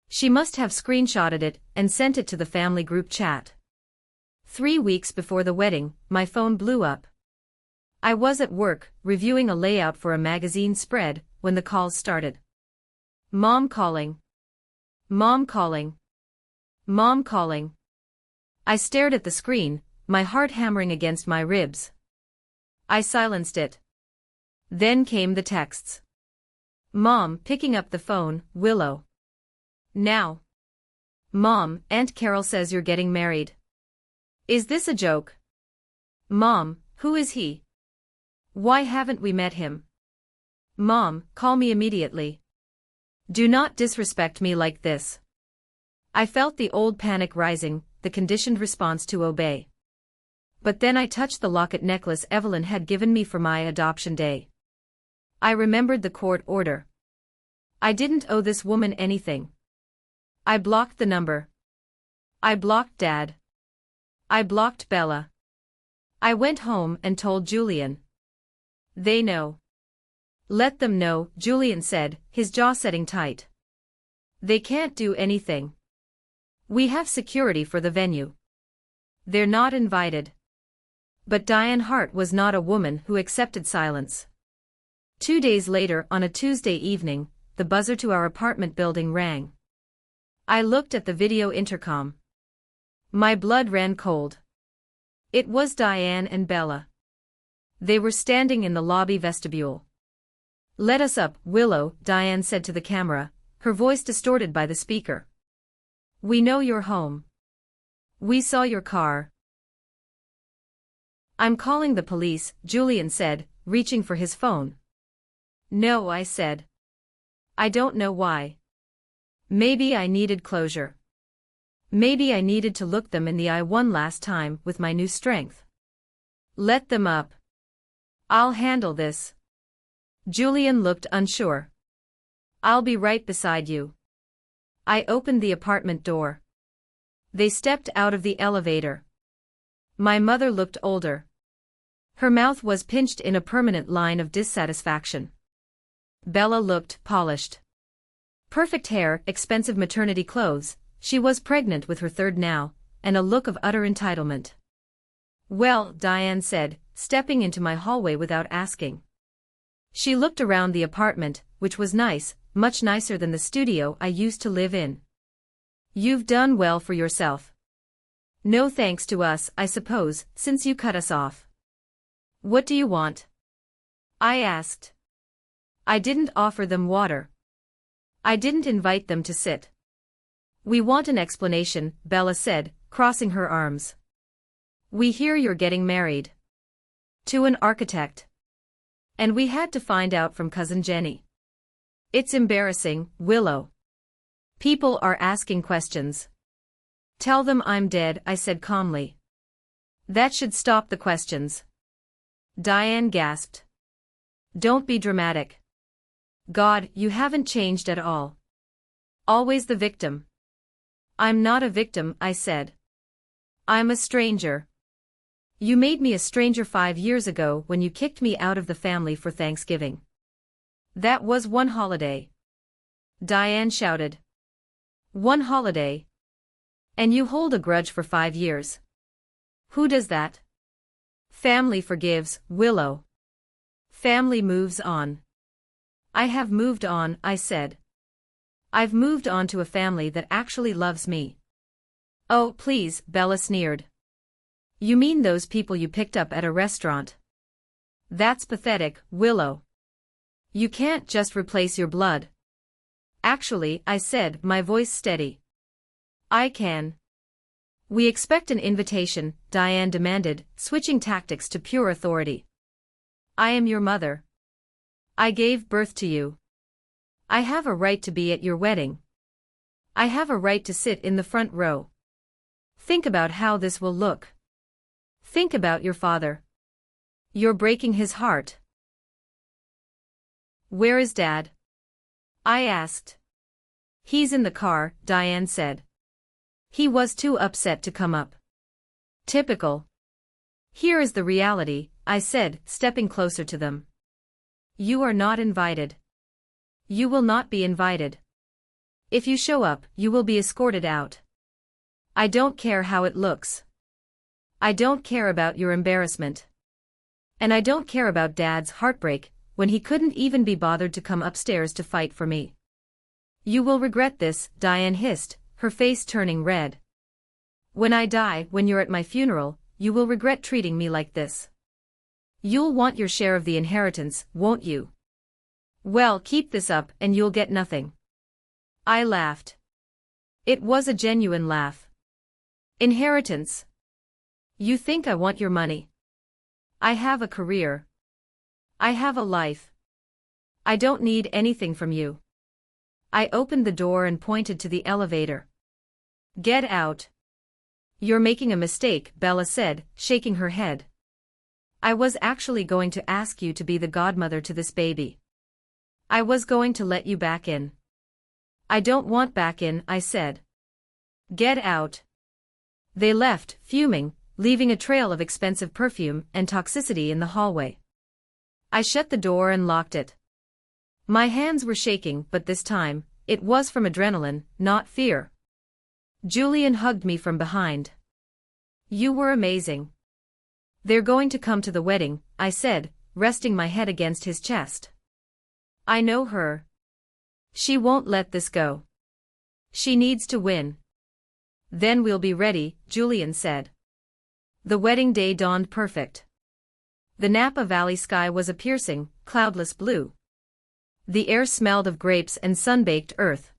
She must have screenshotted it and sent it to the family group chat. 3 weeks before the wedding, my phone blew up. I was at work, reviewing a layout for a magazine spread, when the calls started. Mom calling. Mom calling. Mom calling. I stared at the screen, my heart hammering against my ribs. I silenced it. Then came the texts. Mom picking up the phone, Willow. Now. Mom, Aunt Carol says you're getting married. Is this a joke? Mom, who is he? Why haven't we met him? Mom, call me immediately. Do not disrespect me like this. I felt the old panic rising, the conditioned response to obey. But then I touched the locket necklace Evelyn had given me for my adoption day. I remembered the court order. I didn't owe this woman anything. I blocked the number. I blocked Dad. I blocked Bella. I went home and told Julian. They know. Let them know, Julian said, his jaw setting tight. They can't do anything. We have security for the venue. They're not invited. But Diane Hart was not a woman who accepted silence. 2 days later, on a Tuesday evening, the buzzer to our apartment building rang. I looked at the video intercom. My blood ran cold. It was Diane and Bella. They were standing in the lobby vestibule. Let us up, Willow, Diane said to the camera, her voice distorted by the speaker. We know you're home. We saw your car. I'm calling the police, Julian said, reaching for his phone. No, I said. I don't know why. Maybe I needed closure. Maybe I needed to look them in the eye one last time with my new strength. Let them up. I'll handle this. Julian looked unsure. I'll be right beside you. I opened the apartment door. They stepped out of the elevator. My mother looked older. Her mouth was pinched in a permanent line of dissatisfaction. Bella looked polished. Perfect hair, expensive maternity clothes, she was pregnant with her third now, and a look of utter entitlement. Well, Diane said, stepping into my hallway without asking. She looked around the apartment, which was nice, much nicer than the studio I used to live in. You've done well for yourself. No thanks to us, I suppose, since you cut us off. What do you want? I asked. I didn't offer them water. I didn't invite them to sit. We want an explanation, Bella said, crossing her arms. We hear you're getting married. To an architect. And we had to find out from Cousin Jenny. It's embarrassing, Willow. People are asking questions. Tell them I'm dead, I said calmly. That should stop the questions. Diane gasped. Don't be dramatic. God, you haven't changed at all. Always the victim. I'm not a victim, I said. I'm a stranger. You made me a stranger 5 years ago when you kicked me out of the family for Thanksgiving. That was one holiday. Diane shouted. One holiday. And you hold a grudge for 5 years. Who does that? Family forgives, Willow. Family moves on. I have moved on, I said. I've moved on to a family that actually loves me. Oh, please, Bella sneered. You mean those people you picked up at a restaurant? That's pathetic, Willow. You can't just replace your blood. Actually, I said, my voice steady. I can. We expect an invitation, Diane demanded, switching tactics to pure authority. I am your mother. I gave birth to you. I have a right to be at your wedding. I have a right to sit in the front row. Think about how this will look. Think about your father. You're breaking his heart. Where is Dad? I asked. He's in the car, Diane said. He was too upset to come up. Typical. Here is the reality, I said, stepping closer to them. You are not invited. You will not be invited. If you show up, you will be escorted out. I don't care how it looks. I don't care about your embarrassment. And I don't care about Dad's heartbreak, when he couldn't even be bothered to come upstairs to fight for me. You will regret this, Diane hissed, her face turning red. When I die, when you're at my funeral, you will regret treating me like this. You'll want your share of the inheritance, won't you? Well, keep this up and you'll get nothing. I laughed. It was a genuine laugh. Inheritance. You think I want your money? I have a career. I have a life. I don't need anything from you. I opened the door and pointed to the elevator. Get out. You're making a mistake, Bella said, shaking her head. I was actually going to ask you to be the godmother to this baby. I was going to let you back in. I don't want back in, I said. Get out. They left, fuming, leaving a trail of expensive perfume and toxicity in the hallway. I shut the door and locked it. My hands were shaking, but this time, it was from adrenaline, not fear. Julian hugged me from behind. You were amazing. They're going to come to the wedding, I said, resting my head against his chest. I know her. She won't let this go. She needs to win. Then we'll be ready, Julian said. The wedding day dawned perfect. The Napa Valley sky was a piercing, cloudless blue. The air smelled of grapes and sun-baked earth.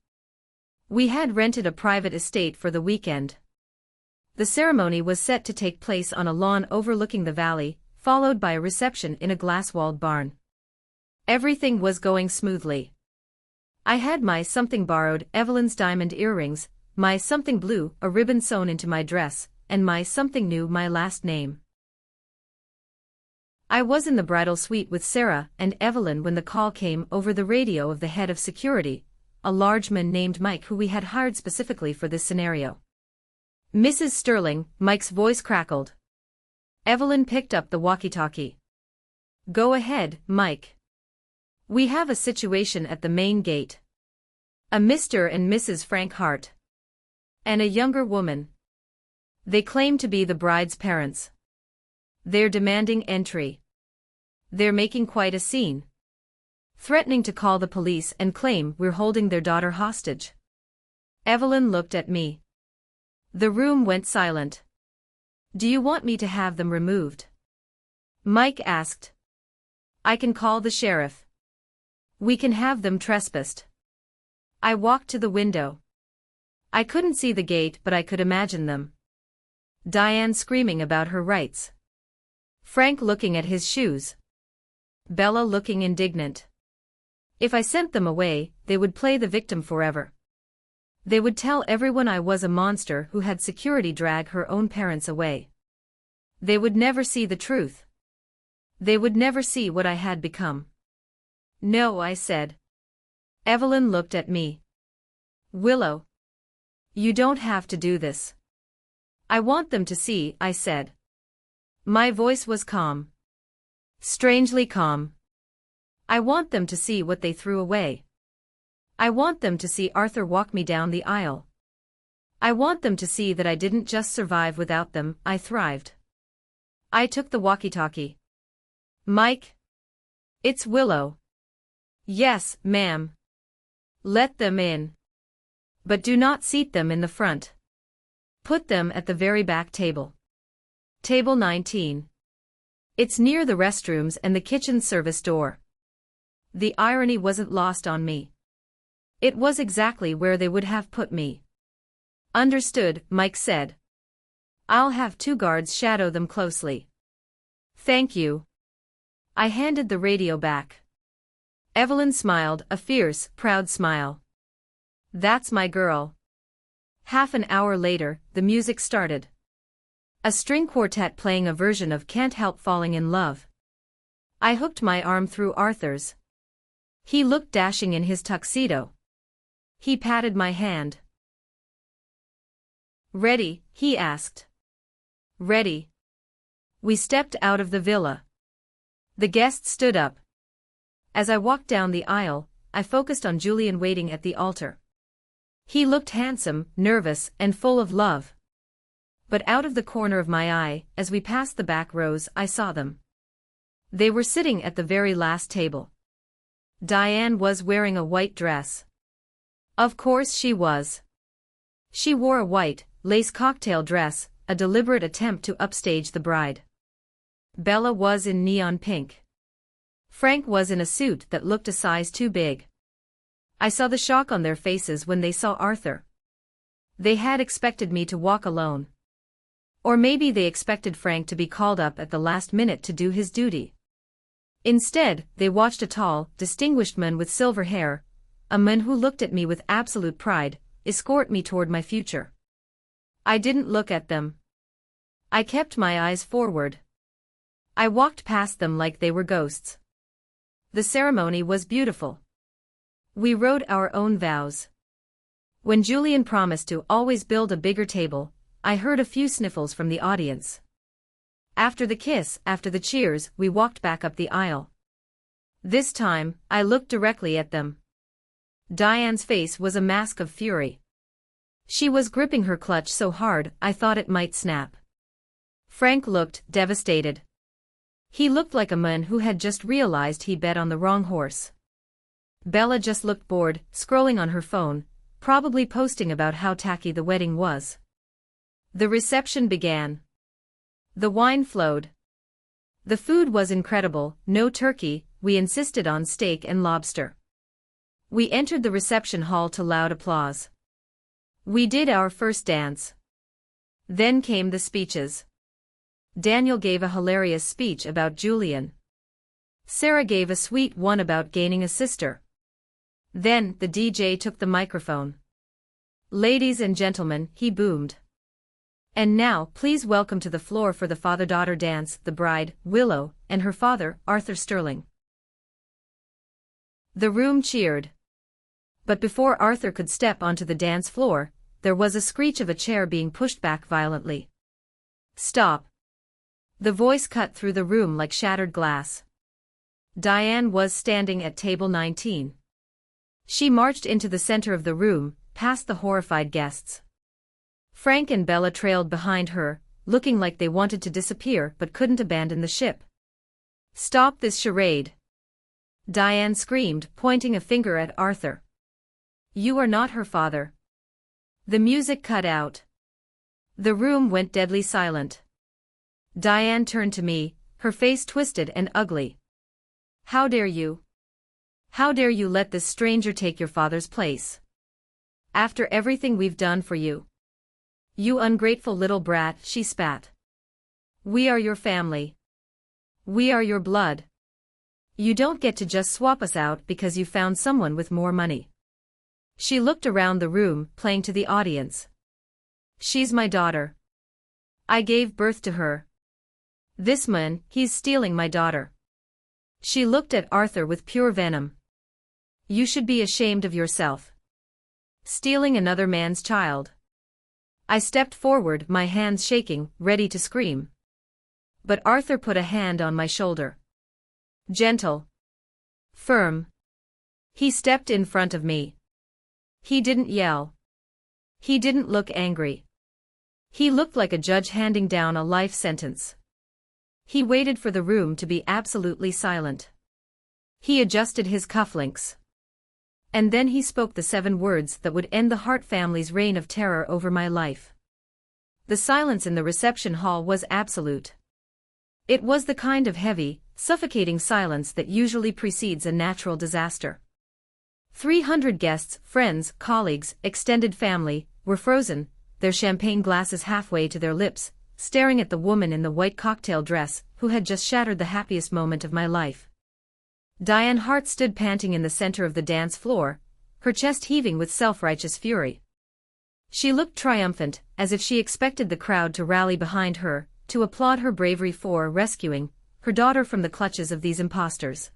We had rented a private estate for the weekend. The ceremony was set to take place on a lawn overlooking the valley, followed by a reception in a glass-walled barn. Everything was going smoothly. I had my something borrowed, Evelyn's diamond earrings, my something blue, a ribbon sewn into my dress, and my something new, my last name. I was in the bridal suite with Sarah and Evelyn when the call came over the radio of the head of security, a large man named Mike who we had hired specifically for this scenario. Mrs. Sterling, Mike's voice crackled. Evelyn picked up the walkie-talkie. Go ahead, Mike. We have a situation at the main gate. A Mr. and Mrs. Frank Hart. And a younger woman. They claim to be the bride's parents. They're demanding entry. They're making quite a scene. Threatening to call the police and claim we're holding their daughter hostage. Evelyn looked at me. The room went silent. Do you want me to have them removed? Mike asked. I can call the sheriff. We can have them trespassed. I walked to the window. I couldn't see the gate, but I could imagine them. Diane screaming about her rights. Frank looking at his shoes. Bella looking indignant. If I sent them away, they would play the victim forever. They would tell everyone I was a monster who had security drag her own parents away. They would never see the truth. They would never see what I had become. No, I said. Evelyn looked at me. Willow. You don't have to do this. I want them to see, I said. My voice was calm. Strangely calm. I want them to see what they threw away. I want them to see Arthur walk me down the aisle. I want them to see that I didn't just survive without them, I thrived. I took the walkie-talkie. Mike? It's Willow. Yes, ma'am. Let them in. But do not seat them in the front. Put them at the very back table. Table 19. It's near the restrooms and the kitchen service door. The irony wasn't lost on me. It was exactly where they would have put me. Understood, Mike said. I'll have 2 guards shadow them closely. Thank you. I handed the radio back. Evelyn smiled, a fierce, proud smile. That's my girl. Half an hour later, the music started. A string quartet playing a version of Can't Help Falling in Love. I hooked my arm through Arthur's. He looked dashing in his tuxedo. He patted my hand. Ready? He asked. Ready. We stepped out of the villa. The guests stood up. As I walked down the aisle, I focused on Julian waiting at the altar. He looked handsome, nervous, and full of love. But out of the corner of my eye, as we passed the back rows, I saw them. They were sitting at the very last table. Diane was wearing a white dress. Of course she was. She wore a white, lace cocktail dress, a deliberate attempt to upstage the bride. Bella was in neon pink. Frank was in a suit that looked a size too big. I saw the shock on their faces when they saw Arthur. They had expected me to walk alone. Or maybe they expected Frank to be called up at the last minute to do his duty. Instead, they watched a tall, distinguished man with silver hair, a man who looked at me with absolute pride, escort me toward my future. I didn't look at them. I kept my eyes forward. I walked past them like they were ghosts. The ceremony was beautiful. We wrote our own vows. When Julian promised to always build a bigger table, I heard a few sniffles from the audience. After the kiss, after the cheers, we walked back up the aisle. This time, I looked directly at them. Diane's face was a mask of fury. She was gripping her clutch so hard I thought it might snap. Frank looked devastated. He looked like a man who had just realized he bet on the wrong horse. Bella just looked bored, scrolling on her phone, probably posting about how tacky the wedding was. The reception began. The wine flowed. The food was incredible, no turkey, we insisted on steak and lobster. We entered the reception hall to loud applause. We did our first dance. Then came the speeches. Daniel gave a hilarious speech about Julian. Sarah gave a sweet one about gaining a sister. Then, the DJ took the microphone. Ladies and gentlemen, he boomed. And now, please welcome to the floor for the father-daughter dance, the bride, Willow, and her father, Arthur Sterling. The room cheered. But before Arthur could step onto the dance floor, there was a screech of a chair being pushed back violently. Stop. The voice cut through the room like shattered glass. Diane was standing at table 19. She marched into the center of the room, past the horrified guests. Frank and Bella trailed behind her, looking like they wanted to disappear but couldn't abandon the ship. Stop this charade! Diane screamed, pointing a finger at Arthur. You are not her father. The music cut out. The room went deadly silent. Diane turned to me, her face twisted and ugly. How dare you? How dare you let this stranger take your father's place? After everything we've done for you. You ungrateful little brat, she spat. We are your family. We are your blood. You don't get to just swap us out because you found someone with more money. She looked around the room, playing to the audience. She's my daughter. I gave birth to her. This man, he's stealing my daughter. She looked at Arthur with pure venom. You should be ashamed of yourself. Stealing another man's child. I stepped forward, my hands shaking, ready to scream. But Arthur put a hand on my shoulder. Gentle. Firm. He stepped in front of me. He didn't yell. He didn't look angry. He looked like a judge handing down a life sentence. He waited for the room to be absolutely silent. He adjusted his cufflinks. And then he spoke the 7 words that would end the Hart family's reign of terror over my life. The silence in the reception hall was absolute. It was the kind of heavy, suffocating silence that usually precedes a natural disaster. 300 guests, friends, colleagues, extended family, were frozen, their champagne glasses halfway to their lips, staring at the woman in the white cocktail dress, who had just shattered the happiest moment of my life. Diane Hart stood panting in the center of the dance floor, her chest heaving with self-righteous fury. She looked triumphant, as if she expected the crowd to rally behind her, to applaud her bravery for rescuing her daughter from the clutches of these impostors.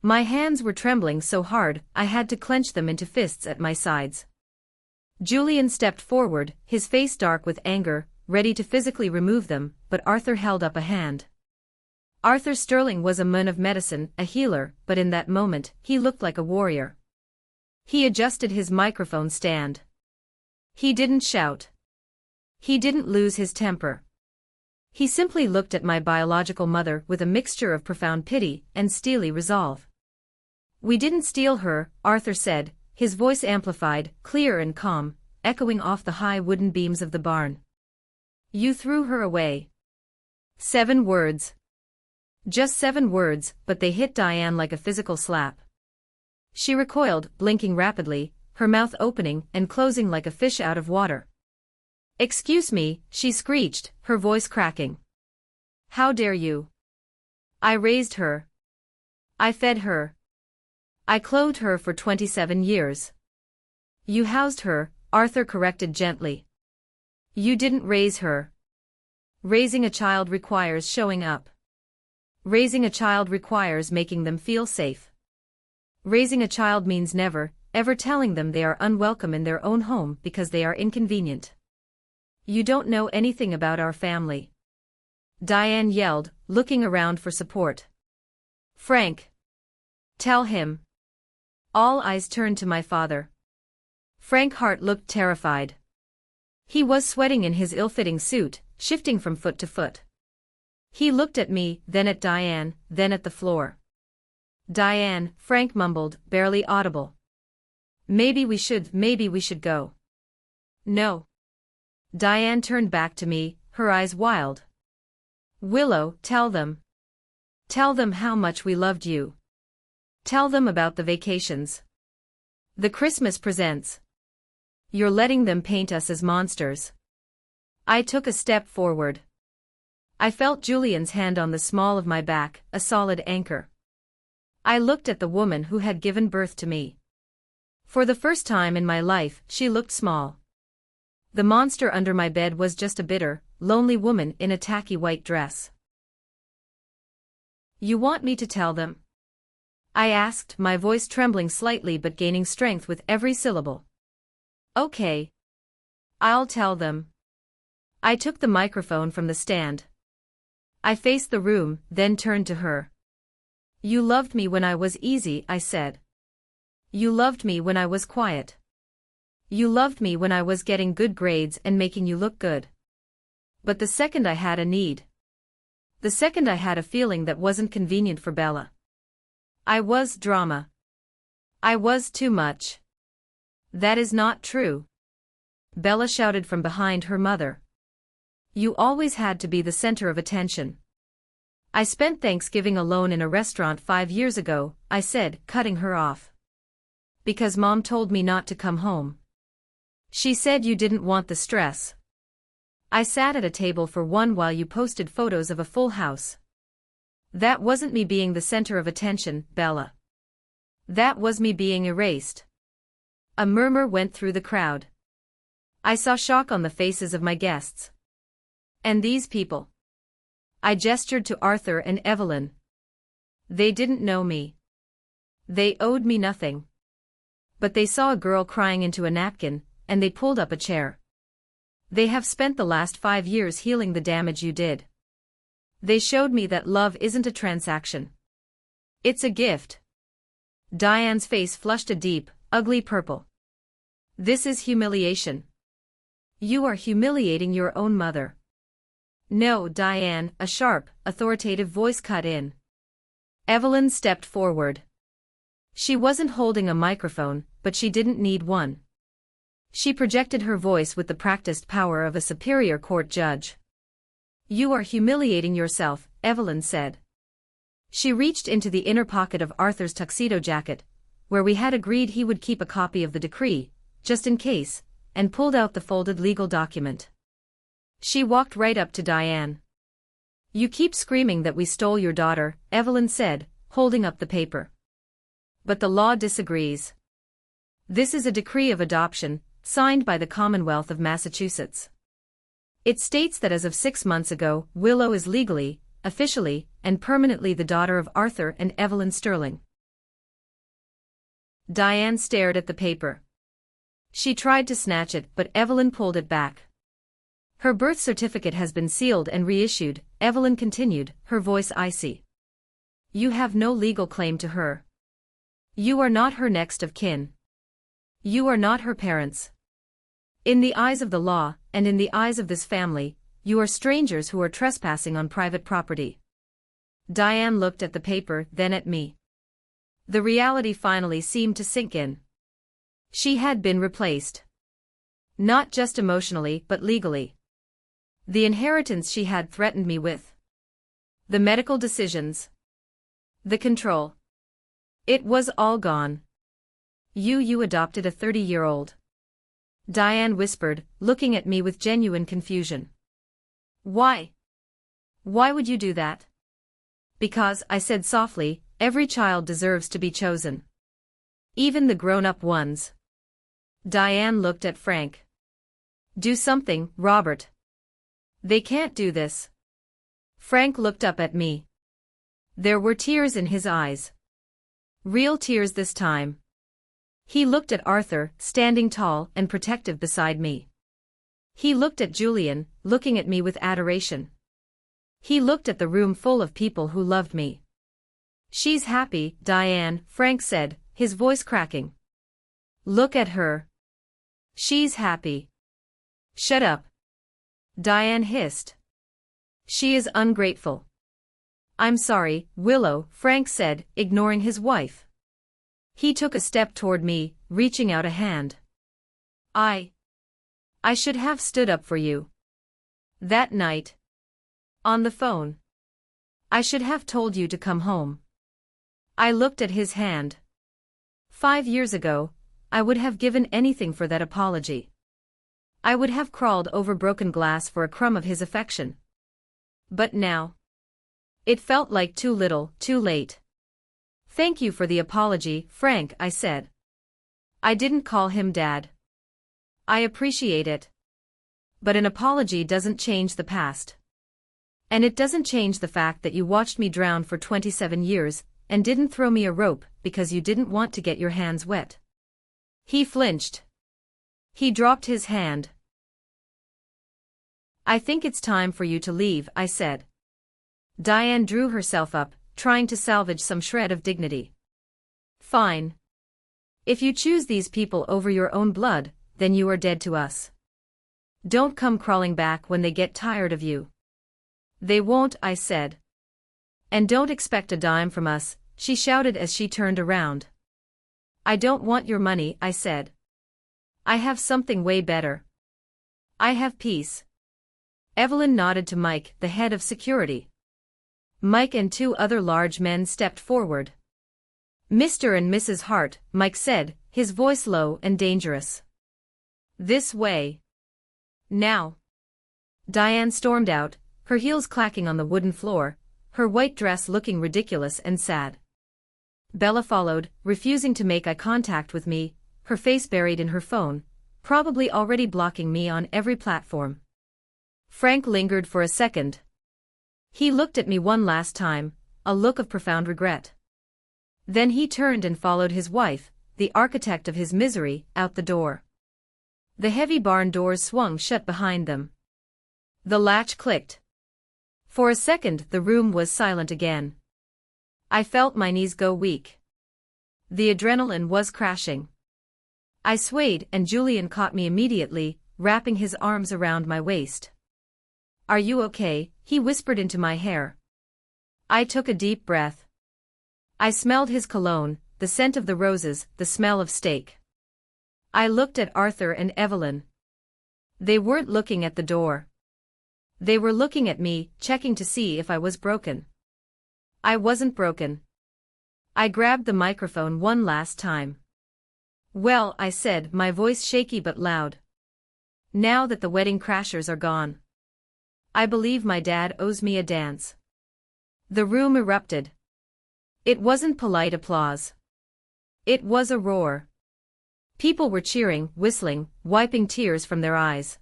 My hands were trembling so hard I had to clench them into fists at my sides. Julian stepped forward, his face dark with anger, ready to physically remove them, but Arthur held up a hand. Arthur Sterling was a man of medicine, a healer, but in that moment, he looked like a warrior. He adjusted his microphone stand. He didn't shout. He didn't lose his temper. He simply looked at my biological mother with a mixture of profound pity and steely resolve. We didn't steal her, Arthur said, his voice amplified, clear and calm, echoing off the high wooden beams of the barn. You threw her away. 7 words. Just 7 words, but they hit Diane like a physical slap. She recoiled, blinking rapidly, her mouth opening and closing like a fish out of water. Excuse me, she screeched, her voice cracking. How dare you? I raised her. I fed her. I clothed her for 27 years. You housed her, Arthur corrected gently. You didn't raise her. Raising a child requires showing up. Raising a child requires making them feel safe. Raising a child means never, ever telling them they are unwelcome in their own home because they are inconvenient. You don't know anything about our family. Diane yelled, looking around for support. Frank. Tell him. All eyes turned to my father. Frank Hart looked terrified. He was sweating in his ill-fitting suit, shifting from foot to foot. He looked at me, then at Diane, then at the floor. Diane, Frank mumbled, barely audible. Maybe we should go. No. Diane turned back to me, her eyes wild. Willow, tell them. Tell them how much we loved you. Tell them about the vacations. The Christmas presents. You're letting them paint us as monsters. I took a step forward. I felt Julian's hand on the small of my back, a solid anchor. I looked at the woman who had given birth to me. For the first time in my life, she looked small. The monster under my bed was just a bitter, lonely woman in a tacky white dress. You want me to tell them? I asked, my voice trembling slightly but gaining strength with every syllable. Okay. I'll tell them. I took the microphone from the stand. I faced the room, then turned to her. You loved me when I was easy, I said. You loved me when I was quiet. You loved me when I was getting good grades and making you look good. But the second I had a need. The second I had a feeling that wasn't convenient for Bella. I was drama. I was too much. That is not true. Bella shouted from behind her mother. You always had to be the center of attention. I spent Thanksgiving alone in a restaurant 5 years ago, I said, cutting her off. Because Mom told me not to come home. She said you didn't want the stress. I sat at a table for one while you posted photos of a full house. That wasn't me being the center of attention, Bella. That was me being erased. A murmur went through the crowd. I saw shock on the faces of my guests. And these people? I gestured to Arthur and Evelyn. They didn't know me. They owed me nothing. But they saw a girl crying into a napkin, and they pulled up a chair. They have spent the last 5 years healing the damage you did. They showed me that love isn't a transaction. It's a gift. Diane's face flushed a deep, ugly purple. This is humiliation. You are humiliating your own mother. No, Diane, a sharp, authoritative voice cut in. Evelyn stepped forward. She wasn't holding a microphone, but she didn't need one. She projected her voice with the practiced power of a superior court judge. You are humiliating yourself, Evelyn said. She reached into the inner pocket of Arthur's tuxedo jacket, where we had agreed he would keep a copy of the decree, just in case, and pulled out the folded legal document. She walked right up to Diane. You keep screaming that we stole your daughter, Evelyn said, holding up the paper. But the law disagrees. This is a decree of adoption, signed by the Commonwealth of Massachusetts. It states that as of 6 months ago, Willow is legally, officially, and permanently the daughter of Arthur and Evelyn Sterling. Diane stared at the paper. She tried to snatch it, but Evelyn pulled it back. Her birth certificate has been sealed and reissued, Evelyn continued, her voice icy. You have no legal claim to her. You are not her next of kin. You are not her parents. In the eyes of the law, and in the eyes of this family, you are strangers who are trespassing on private property. Diane looked at the paper, then at me. The reality finally seemed to sink in. She had been replaced. Not just emotionally, but legally. The inheritance she had threatened me with. The medical decisions. The control. It was all gone. You adopted a 30-year-old. Diane whispered, looking at me with genuine confusion. Why? Why would you do that? Because, I said softly, every child deserves to be chosen. Even the grown-up ones. Diane looked at Frank. Do something, Robert. They can't do this. Frank looked up at me. There were tears in his eyes. Real tears this time. He looked at Arthur, standing tall and protective beside me. He looked at Julian, looking at me with adoration. He looked at the room full of people who loved me. She's happy, Diane, Frank said, his voice cracking. Look at her. She's happy. Shut up. Diane hissed. She is ungrateful. I'm sorry, Willow, Frank said, ignoring his wife. He took a step toward me, reaching out a hand. I should have stood up for you. That night. On the phone. I should have told you to come home. I looked at his hand. 5 years ago, I would have given anything for that apology. I would have crawled over broken glass for a crumb of his affection. But now. It felt like too little, too late. Thank you for the apology, Frank, I said. I didn't call him Dad. I appreciate it. But an apology doesn't change the past. And it doesn't change the fact that you watched me drown for 27 years, and didn't throw me a rope because you didn't want to get your hands wet. He flinched. He dropped his hand. I think it's time for you to leave, I said. Diane drew herself up, trying to salvage some shred of dignity. Fine. If you choose these people over your own blood, then you are dead to us. Don't come crawling back when they get tired of you. They won't, I said. And don't expect a dime from us, she shouted as she turned around. I don't want your money, I said. I have something way better. I have peace. Evelyn nodded to Mike, the head of security. Mike and 2 other large men stepped forward. Mr. and Mrs. Hart, Mike said, his voice low and dangerous. This way. Now. Diane stormed out, her heels clacking on the wooden floor, her white dress looking ridiculous and sad. Bella followed, refusing to make eye contact with me, her face buried in her phone, probably already blocking me on every platform. Frank lingered for a second. He looked at me one last time, a look of profound regret. Then he turned and followed his wife, the architect of his misery, out the door. The heavy barn doors swung shut behind them. The latch clicked. For a second the room was silent again. I felt my knees go weak. The adrenaline was crashing. I swayed and Julian caught me immediately, wrapping his arms around my waist. Are you okay? He whispered into my hair. I took a deep breath. I smelled his cologne, the scent of the roses, the smell of steak. I looked at Arthur and Evelyn. They weren't looking at the door. They were looking at me, checking to see if I was broken. I wasn't broken. I grabbed the microphone one last time. Well, I said, my voice shaky but loud. Now that the wedding crashers are gone, I believe my dad owes me a dance. The room erupted. It wasn't polite applause. It was a roar. People were cheering, whistling, wiping tears from their eyes.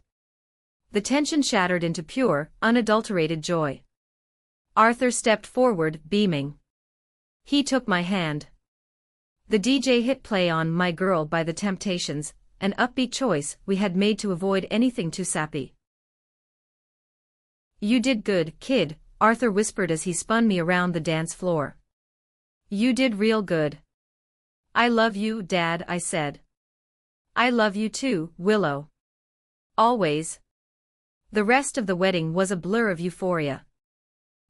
The tension shattered into pure, unadulterated joy. Arthur stepped forward, beaming. He took my hand. The DJ hit play on My Girl by The Temptations, an upbeat choice we had made to avoid anything too sappy. You did good, kid, Arthur whispered as he spun me around the dance floor. You did real good. I love you, Dad, I said. I love you too, Willow. Always. The rest of the wedding was a blur of euphoria.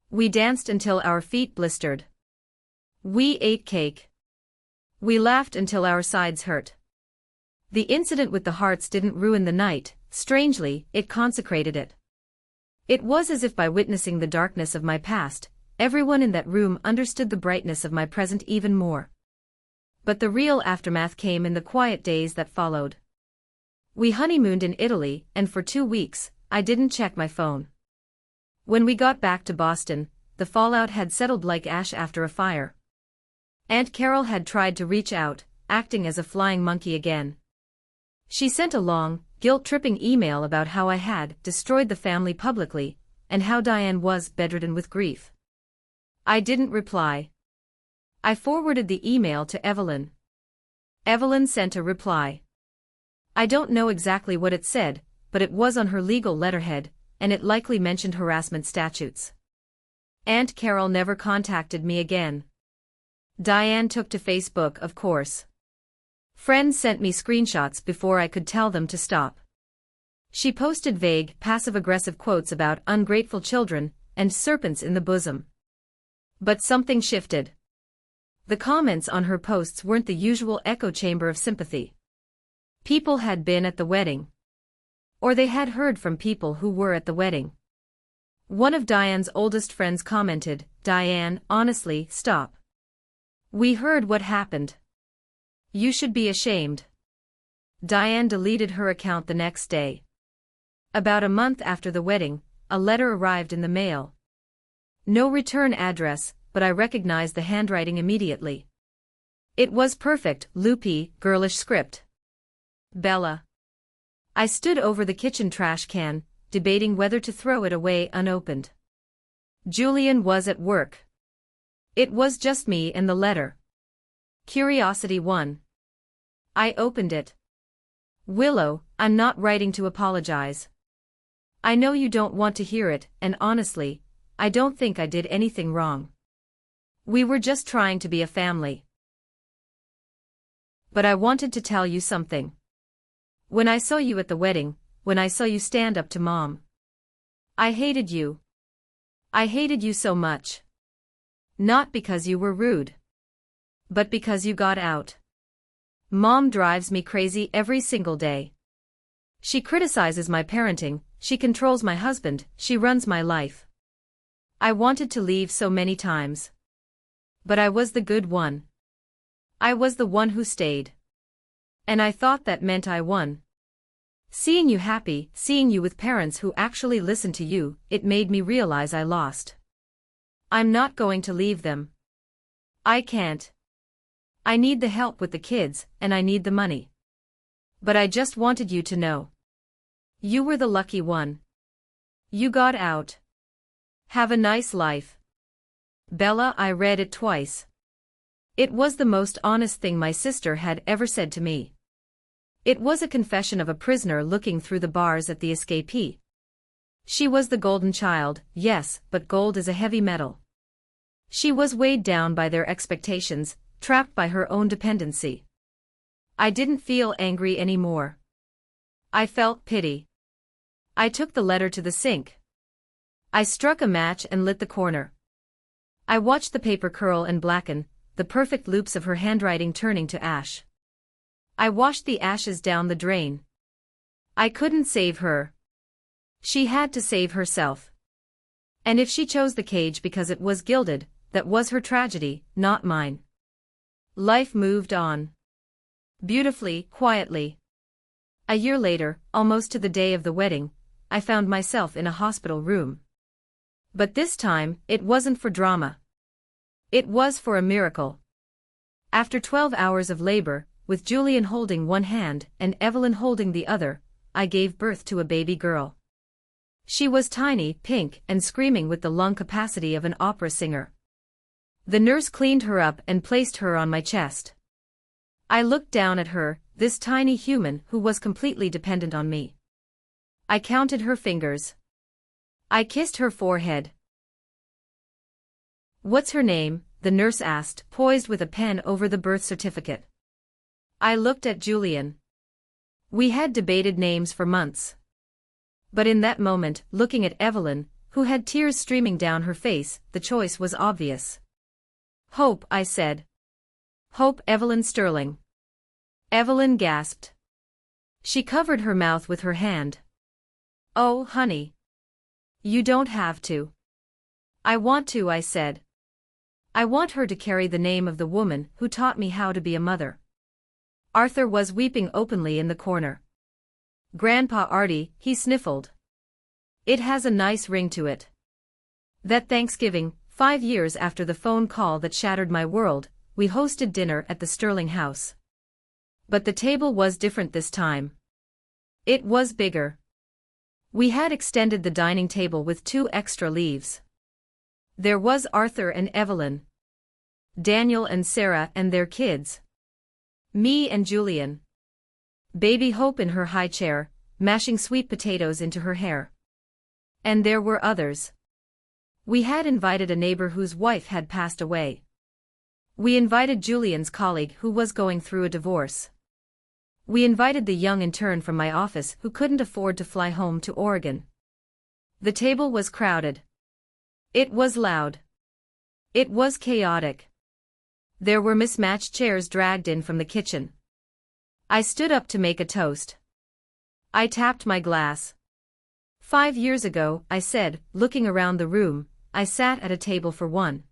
We danced until our feet blistered. We ate cake. We laughed until our sides hurt. The incident with the hearts didn't ruin the night, strangely, it consecrated it. It was as if by witnessing the darkness of my past, everyone in that room understood the brightness of my present even more. But the real aftermath came in the quiet days that followed. We honeymooned in Italy, and for 2 weeks, I didn't check my phone. When we got back to Boston, the fallout had settled like ash after a fire. Aunt Carol had tried to reach out, acting as a flying monkey again. She sent a long, guilt-tripping email about how I had destroyed the family publicly, and how Diane was bedridden with grief. I didn't reply. I forwarded the email to Evelyn. Evelyn sent a reply. I don't know exactly what it said, but it was on her legal letterhead, and it likely mentioned harassment statutes. Aunt Carol never contacted me again. Diane took to Facebook, of course. Friends sent me screenshots before I could tell them to stop. She posted vague, passive-aggressive quotes about ungrateful children and serpents in the bosom. But something shifted. The comments on her posts weren't the usual echo chamber of sympathy. People had been at the wedding. Or they had heard from people who were at the wedding. One of Diane's oldest friends commented, "Diane, honestly, stop. We heard what happened. You should be ashamed." Diane deleted her account the next day. About a month after the wedding, a letter arrived in the mail. No return address, but I recognized the handwriting immediately. It was perfect, loopy, girlish script. Bella. I stood over the kitchen trash can, debating whether to throw it away unopened. Julian was at work. It was just me and the letter. Curiosity won. I opened it. "Willow, I'm not writing to apologize. I know you don't want to hear it, and honestly, I don't think I did anything wrong. We were just trying to be a family. But I wanted to tell you something. When I saw you at the wedding, when I saw you stand up to Mom, I hated you. I hated you so much. Not because you were rude. But because you got out. Mom drives me crazy every single day. She criticizes my parenting, she controls my husband, she runs my life. I wanted to leave so many times. But I was the good one. I was the one who stayed. And I thought that meant I won. Seeing you happy, seeing you with parents who actually listen to you, it made me realize I lost. I'm not going to leave them. I can't. I need the help with the kids, and I need the money. But I just wanted you to know. You were the lucky one. You got out. Have a nice life. Bella, I read it twice. It was the most honest thing my sister had ever said to me. It was a confession of a prisoner looking through the bars at the escapee. She was the golden child, yes, but gold is a heavy metal. She was weighed down by their expectations, trapped by her own dependency. I didn't feel angry anymore. I felt pity. I took the letter to the sink. I struck a match and lit the corner. I watched the paper curl and blacken, the perfect loops of her handwriting turning to ash. I washed the ashes down the drain. I couldn't save her. She had to save herself. And if she chose the cage because it was gilded, that was her tragedy, not mine. Life moved on. Beautifully, quietly. A year later, almost to the day of the wedding, I found myself in a hospital room. But this time, it wasn't for drama. It was for a miracle. After 12 hours of labor, with Julian holding one hand and Evelyn holding the other, I gave birth to a baby girl. She was tiny, pink, and screaming with the lung capacity of an opera singer. The nurse cleaned her up and placed her on my chest. I looked down at her, this tiny human who was completely dependent on me. I counted her fingers. I kissed her forehead. "What's her name?" the nurse asked, poised with a pen over the birth certificate. I looked at Julian. We had debated names for months. But in that moment, looking at Evelyn, who had tears streaming down her face, the choice was obvious. "Hope," I said. "Hope Evelyn Sterling." Evelyn gasped. She covered her mouth with her hand. "Oh, honey. You don't have to." "I want to," I said. "I want her to carry the name of the woman who taught me how to be a mother." Arthur was weeping openly in the corner. "Grandpa Artie," he sniffled. "It has a nice ring to it." That Thanksgiving, 5 years after the phone call that shattered my world, we hosted dinner at the Sterling house. But the table was different this time. It was bigger. We had extended the dining table with 2 extra leaves. There was Arthur and Evelyn, Daniel and Sarah and their kids, me and Julian, baby Hope in her high chair, mashing sweet potatoes into her hair. And there were others. We had invited a neighbor whose wife had passed away. We invited Julian's colleague who was going through a divorce. We invited the young intern from my office who couldn't afford to fly home to Oregon. The table was crowded. It was loud. It was chaotic. There were mismatched chairs dragged in from the kitchen. I stood up to make a toast. I tapped my glass. 5 years ago, I said, looking around the room, I sat at a table for one.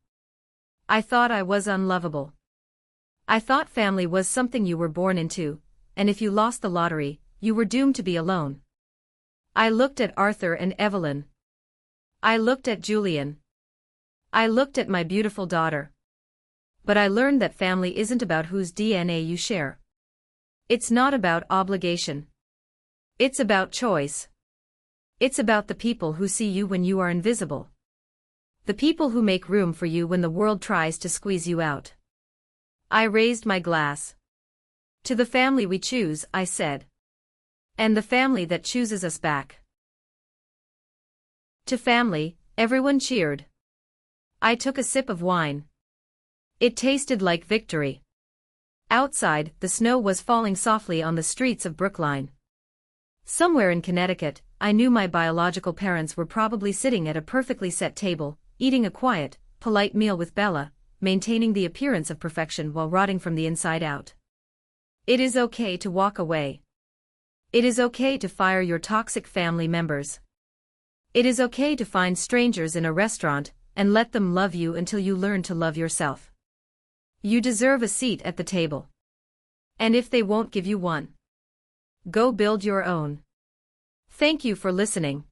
I thought I was unlovable. I thought family was something you were born into, and if you lost the lottery, you were doomed to be alone. I looked at Arthur and Evelyn. I looked at Julian. I looked at my beautiful daughter. But I learned that family isn't about whose DNA you share. It's not about obligation. It's about choice. It's about the people who see you when you are invisible. The people who make room for you when the world tries to squeeze you out. I raised my glass. To the family we choose, I said. And the family that chooses us back. To family, everyone cheered. I took a sip of wine. It tasted like victory. Outside, the snow was falling softly on the streets of Brookline. Somewhere in Connecticut, I knew my biological parents were probably sitting at a perfectly set table, eating a quiet, polite meal with Bella, maintaining the appearance of perfection while rotting from the inside out. It is okay to walk away. It is okay to fire your toxic family members. It is okay to find strangers in a restaurant and let them love you until you learn to love yourself. You deserve a seat at the table. And if they won't give you one, go build your own. Thank you for listening.